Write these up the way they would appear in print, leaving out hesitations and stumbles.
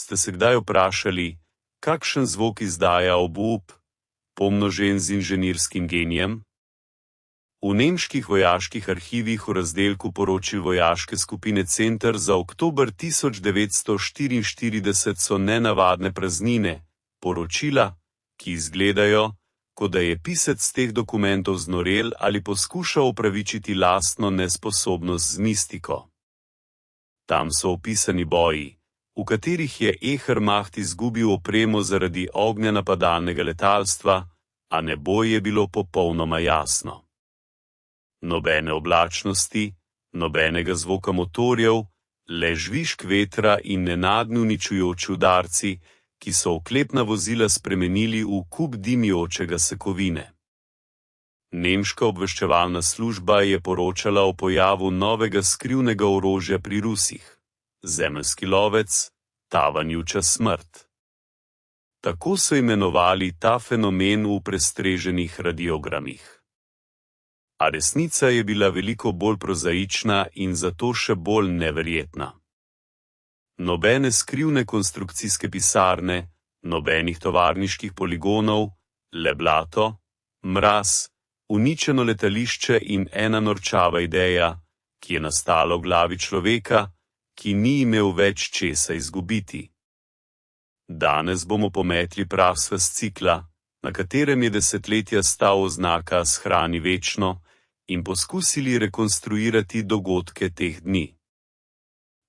Ste se kdaj vprašali, kakšen zvok izdaja obup, pomnožen z inženirskim genijem? V nemških vojaških arhivih v razdelku poročil vojaške skupine Center za oktober 1944 so nenavadne praznine, poročila, ki izgledajo, kot da je pisec teh dokumentov znorel ali poskušal opravičiti lastno nesposobnost z mistiko. Tam so opisani boji, v katerih je Ehrmacht izgubil opremo zaradi ognja napadalnega letalstva, a nebo je bilo popolnoma jasno. Nobene oblačnosti, nobenega zvoka motorjev, le žvižg vetra in nenadni uničujoči udarci, ki so oklepna vozila spremenili v kup dimijočega sekovine. Nemška obveščevalna služba je poročala o pojavu novega skrivnega orožja pri Rusih, zemeljski lovec, tavanjuča smrt. Tako so imenovali ta fenomen v prestreženih radiogramih. A resnica je bila veliko bolj prozaična in zato še bolj neverjetna. Nobene skrivne konstrukcijske pisarne, nobenih tovarniških poligonov, le blato, mraz, uničeno letališče in ena norčava ideja, ki je nastala v glavi človeka, ki ni imel več česa izgubiti. Danes bomo pometli prah s fascikla, na katerem je desetletja stal oznaka "Shrani večno", in poskusili rekonstruirati dogodke teh dni.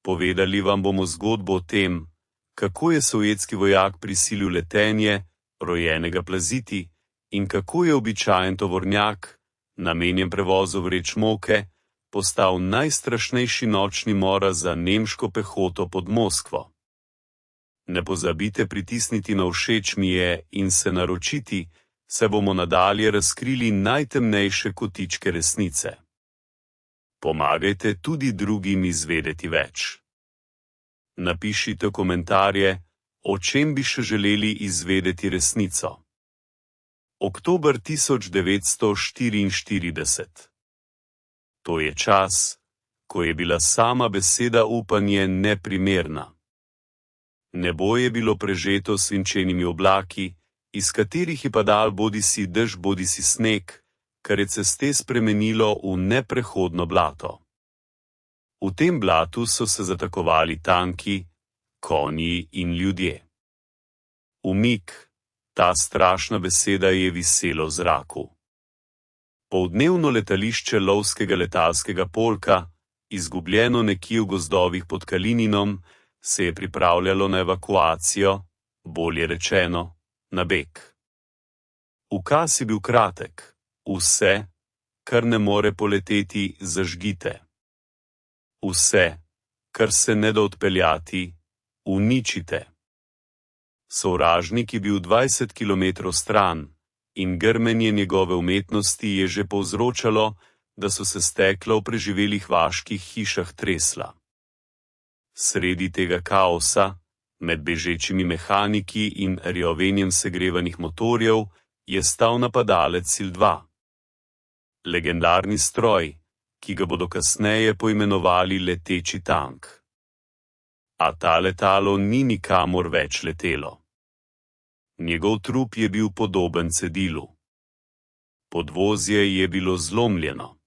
Povedali vam bomo zgodbo o tem, kako je sovjetski vojak prisilil letenje, rojenega plaziti, in kako je običajen tovornjak, namenjen prevozu vreč moke, postal najstrašnejši nočni mora za nemško pehoto pod Moskvo. Ne pozabite pritisniti na všeč mi je in se naročiti, se bomo nadalje razkrili najtemnejše kotičke resnice. Pomagajte tudi drugim izvedeti več. Napišite komentarje, o čem bi še želeli izvedeti resnico. Oktober 1944. To je čas, ko je bila sama beseda upanje neprimerna. Nebo je bilo prežeto s svinčenimi oblaki, iz katerih je padal bodisi dež bodisi sneg, kar je ceste spremenilo v neprehodno blato. V tem blatu so se zatakovali tanki, konji in ljudje. Umik, ta strašna beseda je visela v zraku. Poldnevno letališče lovskega letalskega polka, izgubljeno nekje v gozdovih pod Kalininom, se je pripravljalo na evakuacijo, bolje rečeno, na beg. Ukaz je bil kratek: vse, kar ne more poleteti, zažgite. Vse, kar se ne da odpeljati, uničite. Sovražnik je bil 20 kilometrov stran in grmenje njegove umetnosti je že povzročalo, da so se stekla v preživelih vaških hišah tresla. Sredi tega kaosa, med bežečimi mehaniki in rjovenjem segrevanih motorjev, je stal napadalec Sil-2. Legendarni stroj, ki ga bodo kasneje poimenovali leteči tank. A ta letalo ni nikamor več letelo. Njegov trup je bil podoben cedilu. Podvozje je bilo zlomljeno.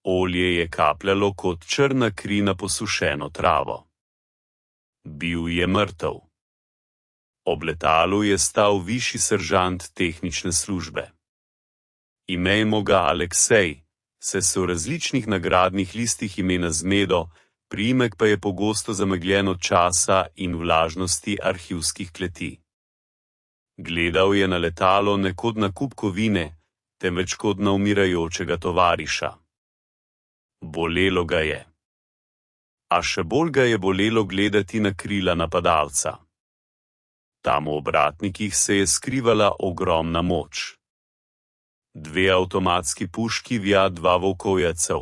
Olje je kapljalo kot črna kri na posušeno travo. Bil je mrtev. Ob letalu je stal višji seržant tehnične službe. Imejmo ga Aleksej, se v različnih nagradnih listih imena zmedo, priimek pa je pogosto zamegljen od časa in vlažnosti arhivskih kleti. Gledal je na letalo ne kot na kup kovine, temveč kot na umirajočega tovariša. Bolelo ga je. A še bolj ga je bolelo gledati na krila napadalca. Tam v obratnikih se je skrivala ogromna moč. 2 avtomatski puški vja 2 volkovjacev,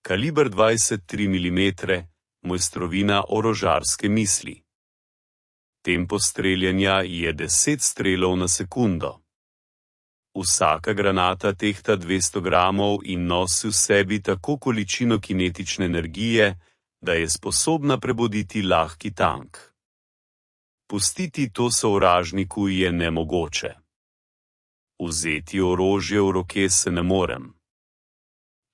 kaliber 23 mm, mojstrovina orožarske misli. Tempo streljanja je 10 strelov na sekundo. Vsaka granata tehta 200 gramov in nosi v sebi tako količino kinetične energije, da je sposobna prebuditi lahki tank. Pustiti to sovražniku je nemogoče. Vzeti orožje v roke se ne morem.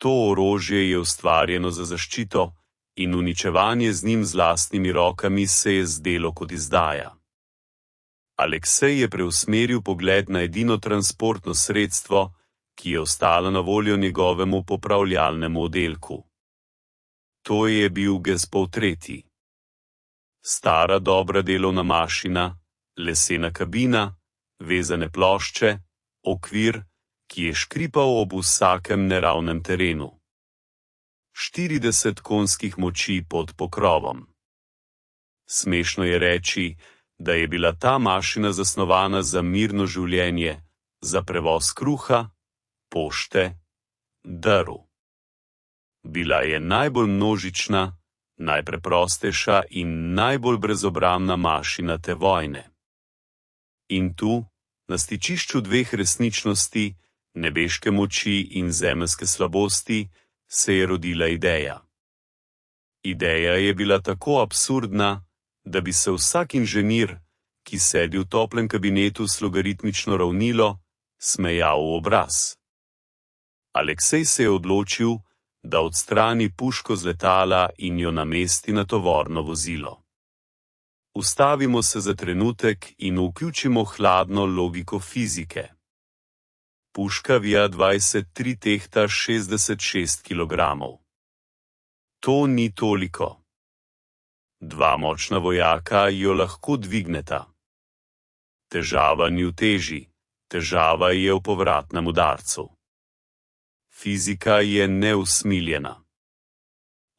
To orožje je ustvarjeno za zaščito in uničevanje z njim z lastnimi rokami se je zdelo kot izdaja. Aleksej je preusmeril pogled na edino transportno sredstvo, ki je ostalo na voljo njegovemu popravljalnemu oddelku. To je bil Gespov III. Stara dobra delovna mašina, lesena kabina, vezane plošče, okvir, ki je škripal ob vsakem neravnem terenu. 40 konjskih moči pod pokrovom. Smešno je reči, da je bila ta mašina zasnovana za mirno življenje, za prevoz kruha, pošte, drv. Bila je najbolj množična, najpreprostejša in najbolj brezobrambna mašina te vojne. In tu, na stičišču dveh resničnosti, nebeške moči in zemeljske slabosti, se je rodila ideja. Ideja je bila tako absurdna, da bi se vsak inženir, ki sedi v toplem kabinetu s logaritmično ravnilo, smejal v obraz. Aleksej se je odločil, da odstrani puško z letala in jo namesti na tovorno vozilo. Ustavimo se za trenutek in vključimo hladno logiko fizike. Puška VA-23 tehta 66 kilogramov. To ni toliko. Dva močna vojaka jo lahko dvigneta. Težava ni v teži, težava je v povratnem udarcu. Fizika je neusmiljena.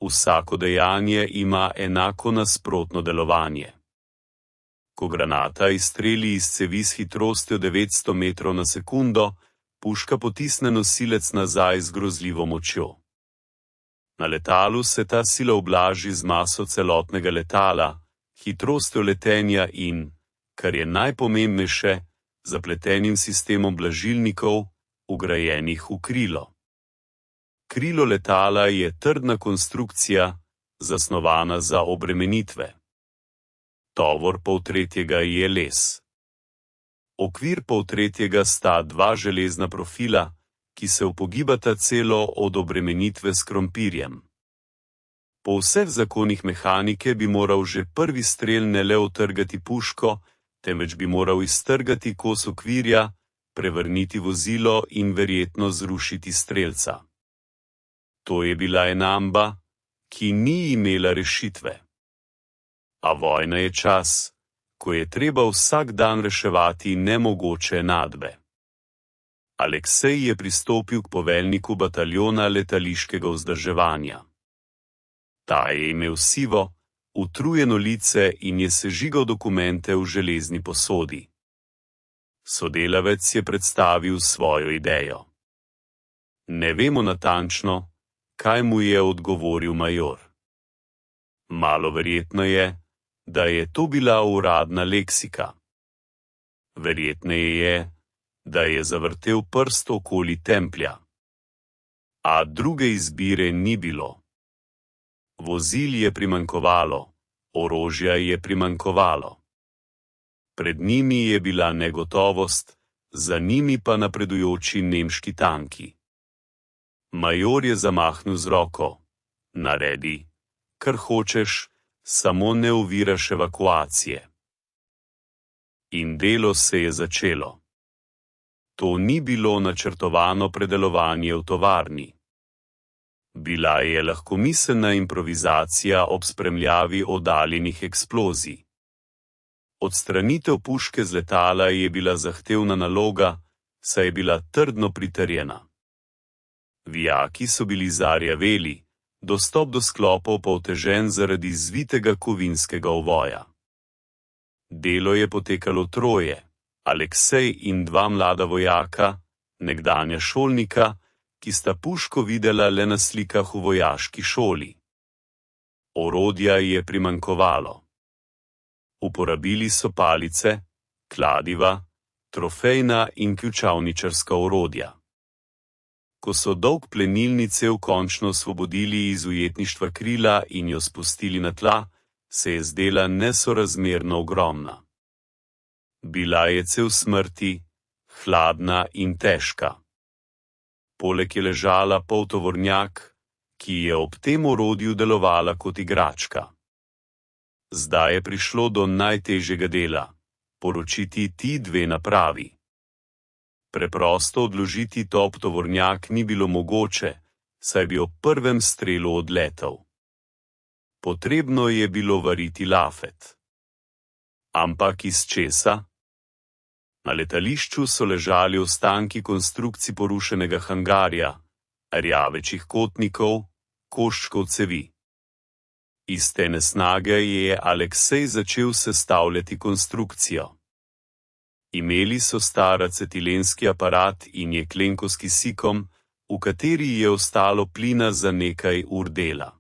Vsako dejanje ima enako nasprotno delovanje. Ko granata izstreli iz cevi s hitrostjo 900 metrov na sekundo, puška potisne nosilec nazaj z grozljivo močjo. Na letalu se ta sila ublaži z maso celotnega letala, hitrostjo letenja in, kar je najpomembnejše, zapletenim sistemom blažilnikov, vgrajenih v krilo. Krilo letala je trdna konstrukcija, zasnovana za obremenitve. Tovor poltretjega je les. Okvir poltretjega sta dva železna profila, ki se upogibata celo od obremenitve s krompirjem. Po vseh zakonih mehanike bi moral že prvi strel ne le utrgati puško, temveč bi moral iztrgati kos okvirja, prevrniti vozilo in verjetno zrušiti strelca. To je bila enamba, ki ni imela rešitve. A vojna je čas, ko je treba vsak dan reševati nemogoče enačbe. Aleksej je pristopil k poveljniku bataljona letališkega vzdrževanja. Ta je imel sivo, utrujeno lice in je sežigal dokumente v železni posodi. Sodelavec je predstavil svojo idejo. Ne vemo natančno, kaj mu je odgovoril major. Malo verjetno je, da je to bila uradna leksika. Verjetneje je, da je zavrtel prst okoli templja. A druge izbire ni bilo. Vozil je primanjkovalo, orožja je primanjkovalo. Pred njimi je bila negotovost, za njimi pa napredujoči nemški tanki. Major je zamahnil z roko. Naredi, kar hočeš, samo ne oviraš evakuacije. In delo se je začelo. To ni bilo načrtovano predelovanje v tovarni. Bila je lahkomiselna improvizacija ob spremljavi oddaljenih eksplozij. Odstranitev puške z letala je bila zahtevna naloga, saj je bila trdno pritrjena. Vijaki so bili zarjaveli, dostop do sklopov pa otežen zaradi zvitega kovinskega ovoja. Delo je potekalo troje, Aleksej in dva mlada vojaka, nekdanja šolnika, ki sta puško videla le na slikah v vojaški šoli. Orodja je primanjkovalo. Uporabili so palice, kladiva, trofejna in ključavničarska orodja. Ko so dolg plenilnice končno osvobodili iz ujetništva krila in jo spustili na tla, se je zdela nesorazmerno ogromna. Bila je cev smrti, hladna in težka. Poleg je ležala poltovornjak, ki je ob tem orodju delovala kot igračka. Zdaj je prišlo do najtežjega dela, poročiti ti dve napravi. Preprosto odložiti top tovornjak ni bilo mogoče, saj bi ob prvem strelu odletel. Potrebno je bilo variti lafet. Ampak iz česa? Na letališču so ležali ostanki konstrukcij porušenega hangarja, rjavečih kotnikov, koščkov cevi. Iz te nesnage je Aleksej začel sestavljati konstrukcijo. Imeli so star acetilenski aparat in jeklenko s kisikom, v kateri je ostalo plina za nekaj ur dela.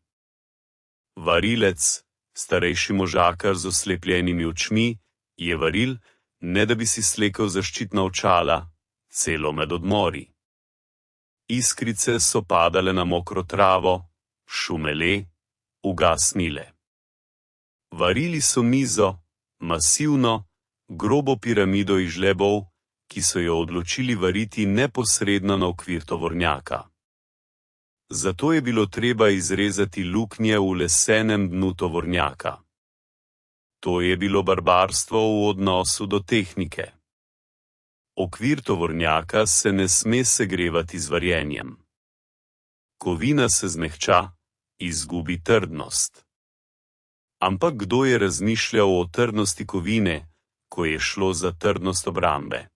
Varilec, starejši možakar z oslepljenimi očmi, je varil, ne da bi si slekel zaščitna očala, celo med odmori. Iskrice so padale na mokro travo, šumele, ugasnile. Varili so mizo, masivno, grobo piramido iz žlebov, ki so jo odločili variti neposredno na okvir tovornjaka. Zato je bilo treba izrezati luknje v lesenem dnu tovornjaka. To je bilo barbarstvo v odnosu do tehnike. Okvir tovornjaka se ne sme segrevati z varjenjem. Kovina se zmehča, izgubi trdnost. Ampak kdo je razmišljal o trdnosti kovine, ko je šlo za trdnost obrambe?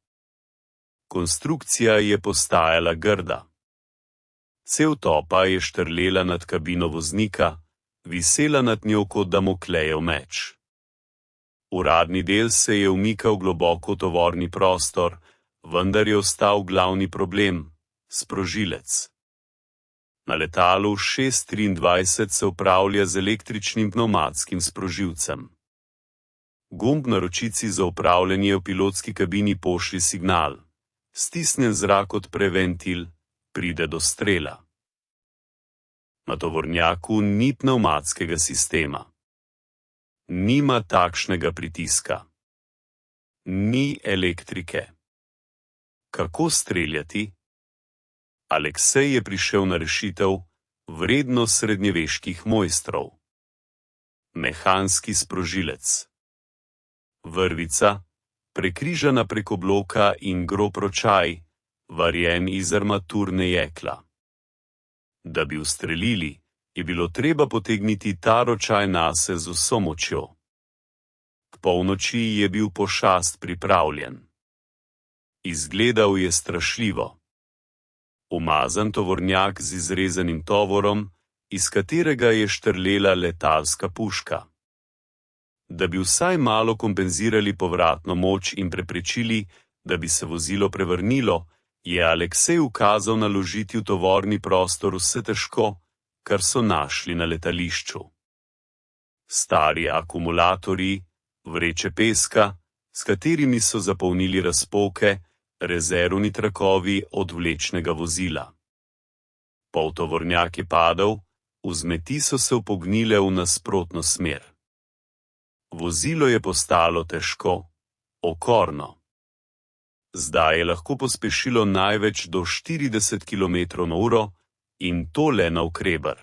Konstrukcija je postajala grda. Cev topa je štrlela nad kabino voznika, visela nad njo kot Damoklejev meč. Uradni del se je umikal globoko v tovorni prostor, vendar je ostal glavni problem – sprožilec. Na letalu 623 se upravlja z električnim pnevmatskim sprožilcem. Gumb na ročici za upravljanje v pilotski kabini pošlje signal. Stisnjen zrak odpre ventil, pride do strela. Na tovornjaku ni pnevmatskega sistema. Nima takšnega pritiska. Ni elektrike. Kako streljati? Aleksej je prišel na rešitev, vredno srednjeveških mojstrov. Mehanski sprožilec. Vrvica, prekrižana preko bloka in grob ročaj, varjen iz armaturne jekla. Da bi ustrelili, je bilo treba potegniti ta ročaj nase z vso močjo. K polnoči je bil pošast pripravljen. Izgledal je strašljivo. Umazan tovornjak z izrezanim tovorom, iz katerega je štrlela letalska puška. Da bi vsaj malo kompenzirali povratno moč in preprečili, da bi se vozilo prevrnilo, je Aleksej ukazal naložiti v tovorni prostor vse težko, kar so našli na letališču. Stari akumulatorji, vreče peska, s katerimi so zapolnili razpoke, rezervni trakovi od vlečnega vozila. Poltovornjak je padel, vzmeti so se upognile v nasprotno smer. Vozilo je postalo težko, okorno. Zdaj je lahko pospešilo največ do 40 km/h in to le navkreber.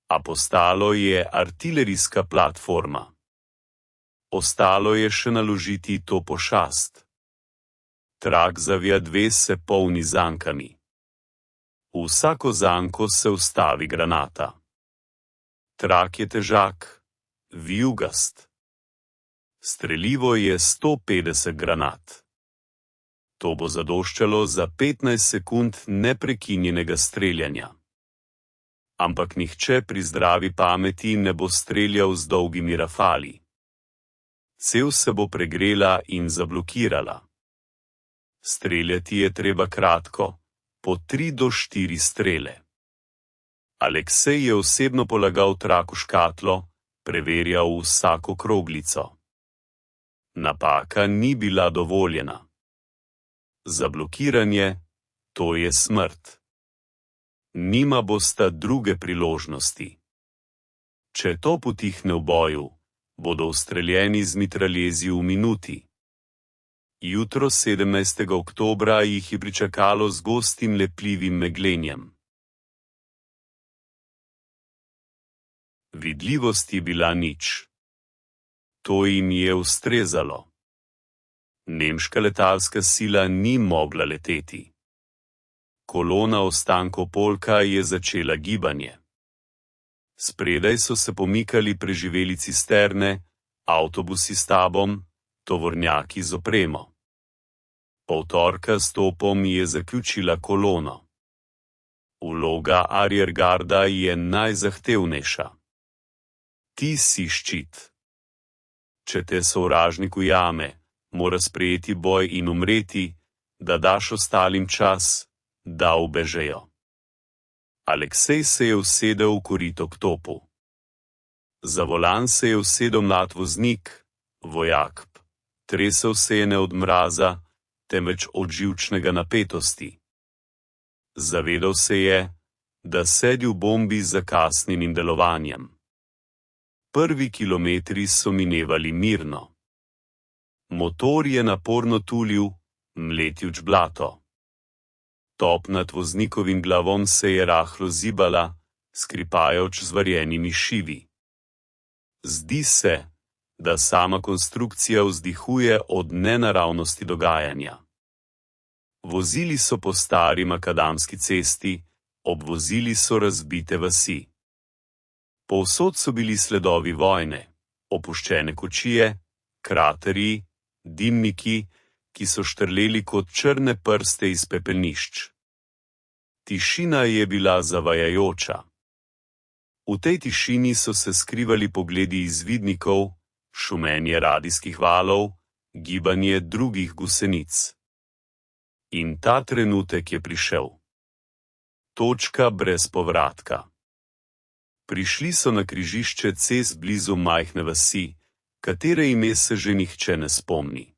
A postalo je artilerijska platforma. Ostalo je še naložiti to pošast. Trak zavija dve se polni zankami. V vsako zanko se vstavi granata. Trak je težak, vijugast. Strelivo je 150 granat. To bo zadoščalo za 15 sekund neprekinjenega streljanja. Ampak nihče pri zdravi pameti ne bo streljal z dolgimi rafali. Cev se bo pregrela in zablokirala. Streljati je treba kratko, po 3 do 4 strele. Aleksej je osebno polagal trak v škatlo, preverjal vsako kroglico. Napaka ni bila dovoljena. Zablokiranje, to je smrt. Nima bosta druge priložnosti. Če to potihne v boju, bodo ustreljeni z mitraljezi v minuti. Jutro 17. oktobra jih je pričakalo z gostim lepljivim meglenjem. Vidljivost je bila nič. To jim je ustrezalo. Nemška letalska sila ni mogla leteti. Kolona ostankov polka je začela gibanje. Spredaj so se pomikali preživeli cisterne, avtobusi s tabom, tovornjaki z opremo. Poltorka s topom je zaključila kolono. Vloga ariergarda je najzahtevnejša. Ti si ščit. Če te sovražnik ujame, mora sprejeti boj in umreti, da daš ostalim čas, da ubežejo. Aleksej se je usedel v korito k topu. Za volan se je usedel mlad voznik, vojak. Tresel se je ne od mraza, temveč od živčnega napetosti. Zavedal se je, da sedi v bombi z zakasnjenim delovanjem. Prvi kilometri so minevali mirno. Motor je naporno tulil, mletjuč blato. Top nad voznikovim glavom se je rahlo zibala, skripajoč z varjenimi šivi. Zdi se, da sama konstrukcija vzdihuje od nenaravnosti dogajanja. Vozili so po stari makadamski cesti, obvozili so razbite vasi. Povsod so bili sledovi vojne, opuščene kočije, kraterji, dimniki, ki so štrleli kot črne prste iz pepelnišč. Tišina je bila zavajajoča. V tej tišini so se skrivali pogledi izvidnikov, šumenje radijskih valov, gibanje drugih gusenic. In ta trenutek je prišel. Točka brez povratka. Prišli so na križišče cest blizu majhne vasi, katere ime se že nihče ne spomni.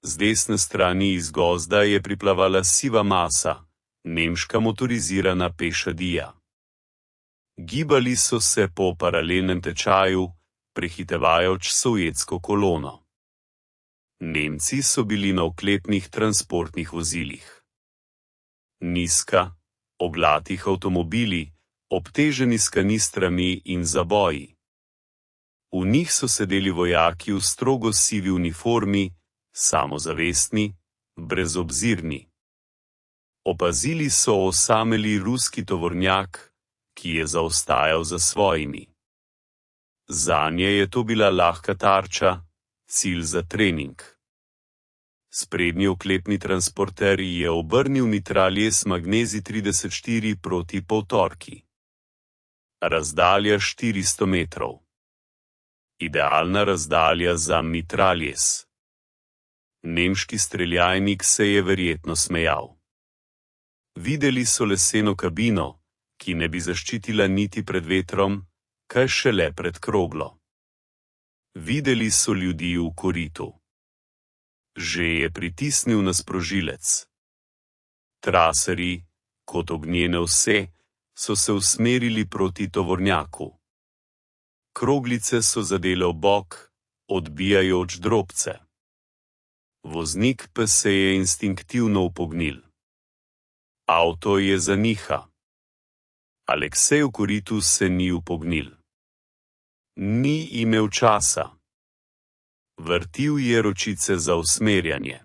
Z desne strani iz gozda je priplavala siva masa, nemška motorizirana pešadija. Gibali so se po paralelnem tečaju, prehitevajoč sovjetsko kolono. Nemci so bili na oklepnih transportnih vozilih. Nizka, oglatih avtomobili, obteženi s kanistrami in zaboji. V njih so sedeli vojaki v strogo sivi uniformi, samozavestni, brezobzirni. Opazili so osameli ruski tovornjak, ki je zaostajal za svojimi. Zanje je to bila lahka tarča, cilj za trening. Sprednji oklepni transporter je obrnil mitraljez Magnezij 34 proti poltorki. Razdalja 400 metrov. Idealna razdalja za mitraljez. Nemški streljajnik se je verjetno smejal. Videli so leseno kabino, ki ne bi zaščitila niti pred vetrom, kaj šele pred kroglo. Videli so ljudi v koritu. Že je pritisnil na sprožilec. Traserji, kot ognjene vse, so se usmerili proti tovornjaku. Kroglice so zadele v bok, odbijajoč drobce. Voznik pa se je instinktivno upognil. Avto je zaniha. Aleksej v koritu se ni upognil. Ni imel časa. Vrtil je ročice za usmerjanje.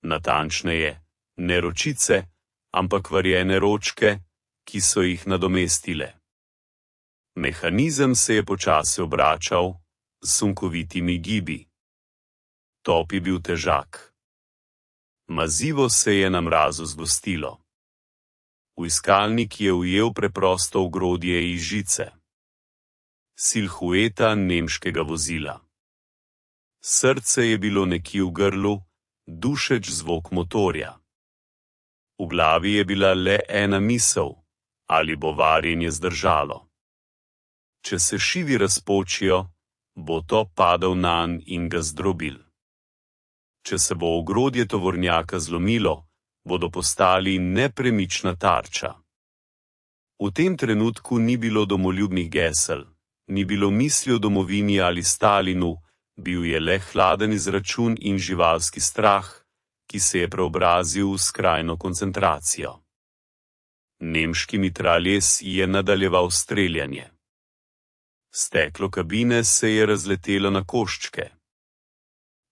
Natančneje, ne ročice, ampak varjene ročke, ki so jih nadomestile. Mehanizem se je počasi obračal, s sunkovitimi gibi. Top je bil težak. Mazivo se je na mrazu zgostilo. V iskalnik je ujel preprosto ogrodje iz žice. Silhueta nemškega vozila. Srce je bilo nekje v grlu, dušeč zvok motorja. V glavi je bila le ena misel, ali bo varjenje zdržalo. Če se šivi razpočijo, bo top padel nanj in ga zdrobil. Če se bo ogrodje tovornjaka zlomilo, bodo postali nepremična tarča. V tem trenutku ni bilo domoljubnih gesel, ni bilo misli o domovini ali Stalinu, bil je le hladen izračun in živalski strah, ki se je preobrazil v skrajno koncentracijo. Nemški mitraljez je nadaljeval streljanje. Steklo kabine se je razletelo na koščke.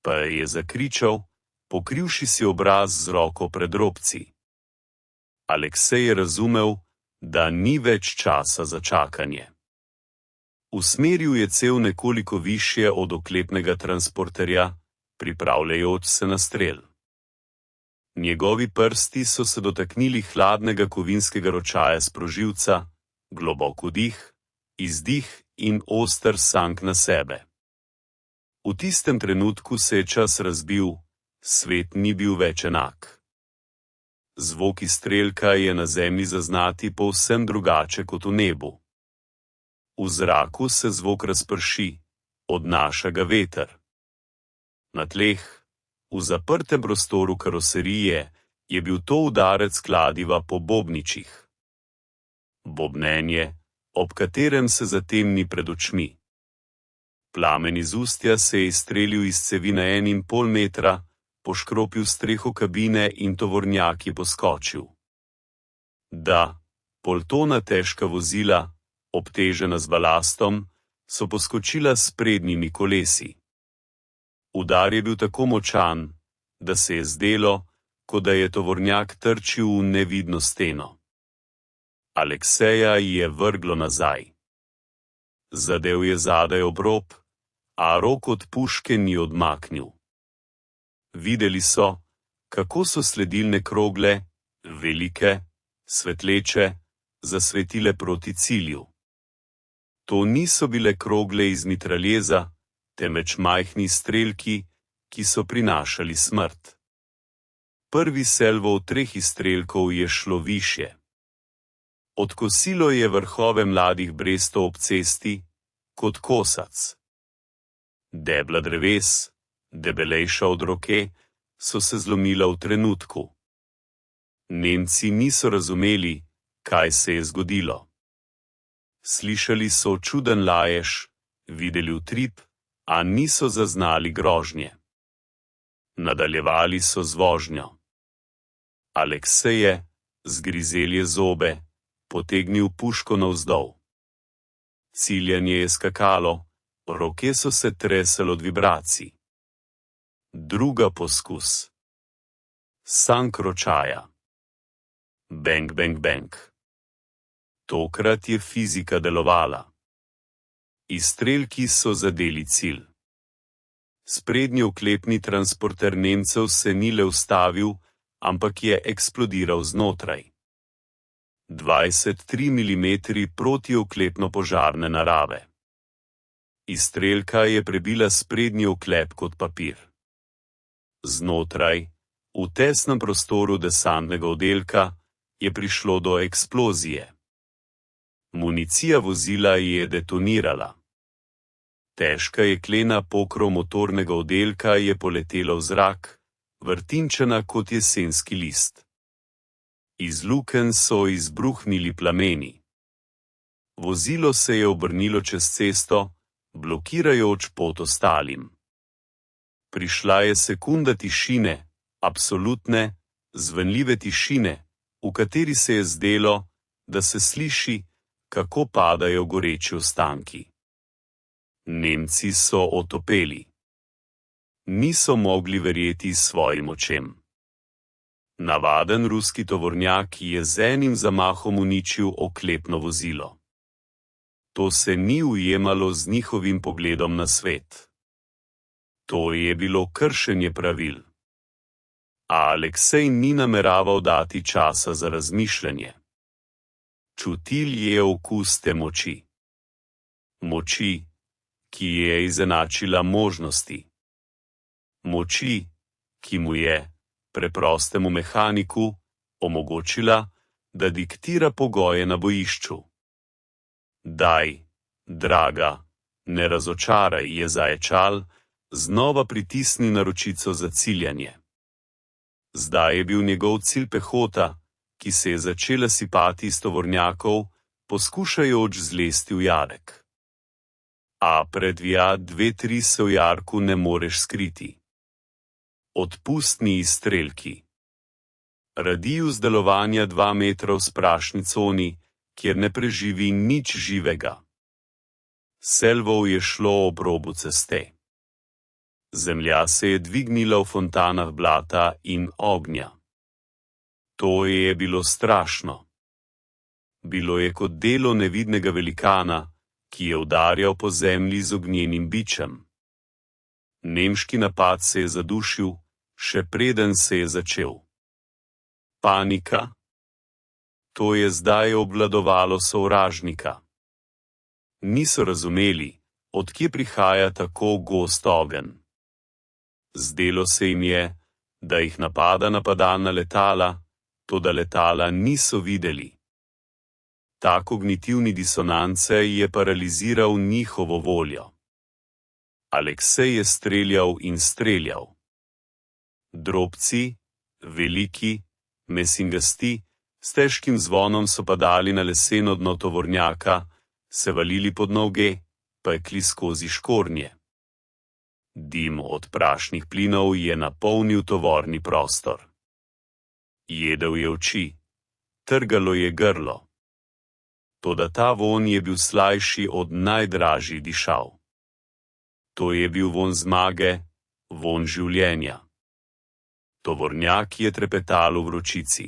Pa je zakričal, pokrivši si obraz z roko pred robci. Aleksej je razumel, da ni več časa za čakanje. Usmeril je cev nekoliko višje od oklepnega transporterja, pripravljajoč se na strel. Njegovi prsti so se dotaknili hladnega kovinskega ročaja sprožilca, globok vdih, izdih in oster sank na sebe. V tistem trenutku se je čas razbil, svet ni bil več enak. Zvok izstrelka je na zemlji zaznati povsem drugače kot v nebu. V zraku se zvok razprši, odnaša ga veter. Na tleh, v zaprtem prostoru karoserije, je bil to udarec kladiva po bobničih. Bobnenje, ob katerem se zatemni pred očmi. Plamen iz ustja se je izstrelil iz cevi na 1,5 metra, poškropil streho kabine in tovornjak je poskočil. Da, poltona težka vozila, obtežena z balastom, so poskočila s prednjimi kolesi. Udar je bil tako močan, da se je zdelo, kot da je tovornjak trčil v nevidno steno. Alekseja je vrglo nazaj. Zadel je zadaj ob rob, a rok od puške ni odmaknil. Videli so, kako so sledilne krogle, velike, svetleče, zasvetile proti cilju. To niso bile krogle iz mitraljeza, temveč majhni strelki, ki so prinašali smrt. Prvi salvo 3 izstrelkov je šlo višje. Odkosilo je vrhove mladih brestov ob cesti, kot kosac. Debla dreves, debelejša od roke, so se zlomila v trenutku. Nemci niso razumeli, kaj se je zgodilo. Slišali so čuden lajež, videli utrip, a niso zaznali grožnje. Nadaljevali so z vožnjo. Aleksej je, zgrizelje zobe, potegnil puško navzdol. Ciljanje je skakalo, roke so se tresle od vibracij. Druga poskus. Sank ročaja. Bang, bang, bang. Tokrat je fizika delovala. Izstrelki so zadeli cilj. Sprednji oklepni transporter Nemcev se ni le ustavil, ampak je eksplodiral znotraj. 23 mm protioklepno požarne narave. Izstrelka je prebila sprednji oklep kot papir. Znotraj, v tesnem prostoru desantnega oddelka, je prišlo do eksplozije. Municija vozila je detonirala. Težka jeklena pokrov motornega oddelka je poletela v zrak, vrtinčena kot jesenski list. Iz lukenj so izbruhnili plameni. Vozilo se je obrnilo čez cesto, blokirajoč pot ostalim. Prišla je sekunda tišine, absolutne, zvenljive tišine, v kateri se je zdelo, da se sliši, kako padajo goreči ostanki. Nemci so otopeli. Niso mogli verjeti svojim očem. Navaden ruski tovornjak je z enim zamahom uničil oklepno vozilo. To se ni ujemalo z njihovim pogledom na svet. To je bilo kršenje pravil. A Aleksej ni nameraval dati časa za razmišljanje. Čutil je okus te moči. Moči, ki je izenačila možnosti. Moči, ki mu je, preprostemu mehaniku, omogočila, da diktira pogoje na bojišču. Daj, draga, ne razočaraj, je zaječal, znova pritisni na ročico za ciljanje. Zdaj je bil njegov cilj pehota, ki se je začela sipati iz tovornjakov, poskušajoč zlesti v jarek. a predvija 2-3 se v jarku ne moreš skriti. Odpustni izstrelki. Radijus delovanja 2 metra v sprašni coni, kjer ne preživi nič živega. Selvov je šlo ob robu ceste. Zemlja se je dvignila v fontanah blata in ognja. To je bilo strašno. Bilo je kot delo nevidnega velikana, ki je udarjal po zemlji z ognjenim bičem. Nemški napad se je zadušil, še preden se je začel. Panika. To je zdaj obvladovalo sovražnika. Niso razumeli, od kje prihaja tako gost ogenj. Zdelo se jim je, da jih napada napadalna letala, toda letala niso videli. Tak kognitivni disonance je paraliziral njihovo voljo. Aleksej je streljal in streljal. Drobci, veliki, mesingasti, s težkim zvonom so padali na leseno dno tovornjaka, se valili pod noge, pekli skozi škornje. Dim od prašnih plinov je napolnil tovorni prostor. Jedel je oči, trgalo je grlo. Toda ta vonj je bil slajši od najdražjih dišav. To je bil vonj zmage, vonj življenja. Tovornjak je trepetal v vročici.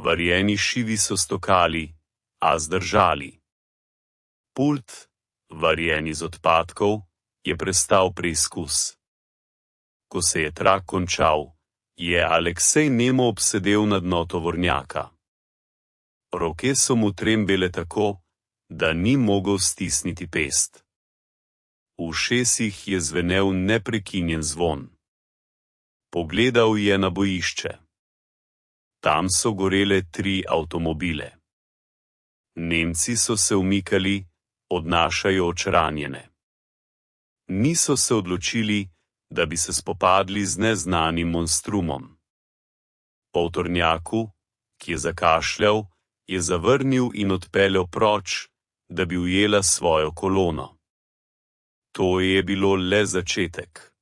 Varjeni šivi so stokali, a zdržali. Pult, varjen iz odpadkov, je prestal preizkus. Ko se je trak končal, je Aleksej nemo obsedel na dno tovornjaka. Roke so mu trembele tako, da ni mogel stisniti pest. V ušesih je zvenel neprekinjen zvon. Pogledal je na bojišče. Tam so gorele 3 avtomobile. Nemci so se umikali, odnašajoč ranjene. Niso se odločili, da bi se spopadli z neznanim monstrumom. Po tovornjaku, ki je zakašljal, je zavrnil in odpeljal proč, da bi ujela svojo kolono. To je bilo le začetek.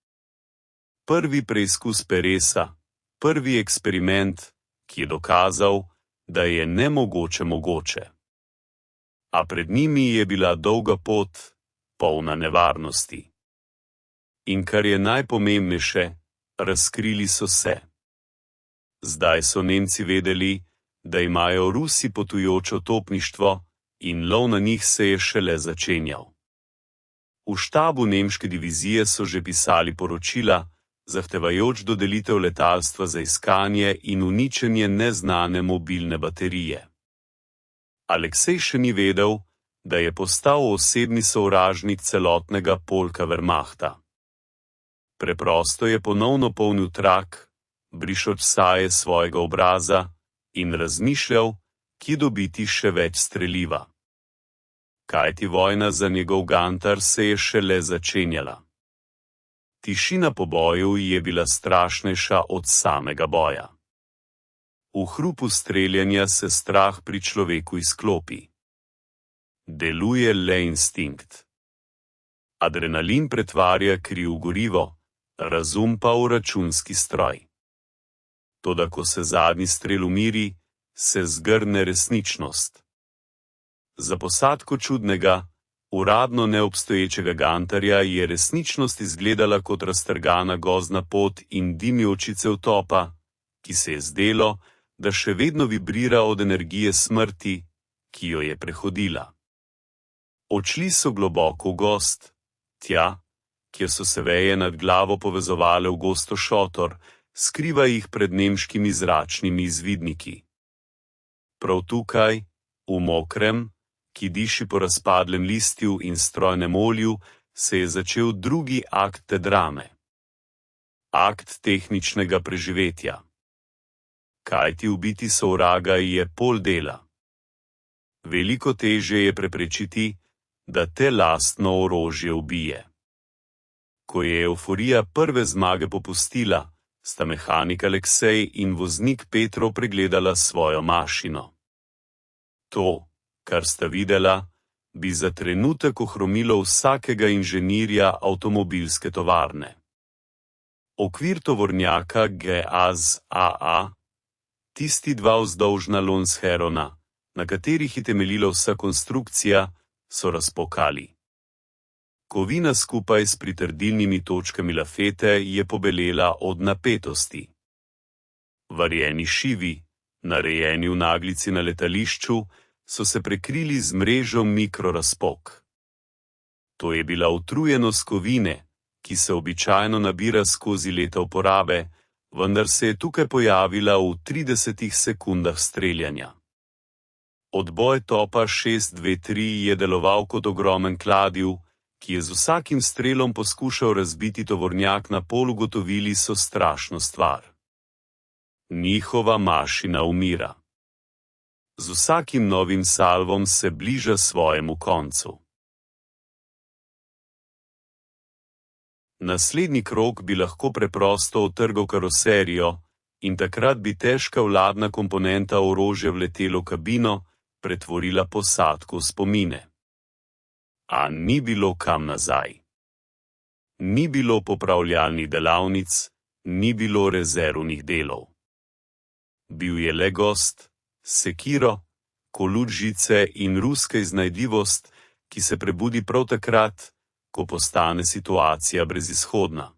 Prvi preizkus Peresa, prvi eksperiment, ki je dokazal, da je nemogoče mogoče. A pred njimi je bila dolga pot, polna nevarnosti. In kar je najpomembnejše, razkrili so se. Zdaj so Nemci vedeli, da imajo Rusi potujočo topništvo in lov na njih se je šele začenjal. V štabu nemške divizije so že pisali poročila, zahtevajoč dodelitev letalstva za iskanje in uničenje neznane mobilne baterije. Aleksej še ni vedel, da je postal osebni sovražnik celotnega polka Wehrmachta. Preprosto je ponovno polnil trak, brišoč saje svojega obraza, in razmišljal, kje dobiti še več streliva. Kajti vojna za njegov gantar se je šele začenjala. Tišina po boju je bila strašnejša od samega boja. V hrupu streljanja se strah pri človeku izklopi. Deluje le instinkt. Adrenalin pretvarja kri v gorivo, razum pa v računski stroj. Toda ko se zadnji strel umiri, se zgrne resničnost. Za posadko čudnega, uradno neobstoječega gantarja je resničnost izgledala kot raztrgana gozdna pot in dimjoči cevtopa, ki se je zdelo, da še vedno vibrira od energije smrti, ki jo je prehodila. Odšli so globoko v gozd, tja, kjer so se veje nad glavo povezovale v gosto šotor, skriva jih pred nemškimi zračnimi izvidniki. Prav tukaj, v mokrem, ki diši po razpadlem listju in strojnem olju, se je začel drugi akt te drame. Akt tehničnega preživetja. Kajti ubiti sovraga je pol dela. Veliko težje je preprečiti, da te lastno orožje ubije. Ko je evforija prve zmage popustila, sta mehanik Aleksej in voznik Petro pregledala svojo mašino. To, kar sta videla, bi za trenutek ohromilo vsakega inženirja avtomobilske tovarne. Okvir tovornjaka GAZ AA, tisti dva vzdolžna Lonsherona, na katerih je temeljila vsa konstrukcija, so razpokali. Kovina skupaj s pritrdilnimi točkami lafete je pobelela od napetosti. Varjeni šivi, narejeni v naglici na letališču, so se prekrili z mrežo mikrorazpok. To je bila utrujenost kovine, ki se običajno nabira skozi leta uporabe, vendar se je tukaj pojavila v 30 sekundah streljanja. Odboj topa 623 je deloval kot ogromen kladiv, ki je z vsakim strelom poskušal razbiti tovornjak na pol. Ugotovili so strašno stvar. Njihova mašina umira. Z vsakim novim salvom se bliža svojemu koncu. Naslednji krog bi lahko preprosto otrgal karoserijo in takrat bi težka vladna komponenta orožja vletela v kabino, pretvorila posadko v spomine. A ni bilo kam nazaj. Ni bilo popravljalnih delavnic, ni bilo rezervnih delov. Bil je le gost, sekiro, kolut žice in ruska iznajdljivost, ki se prebudi prav takrat, ko postane situacija brezizhodna.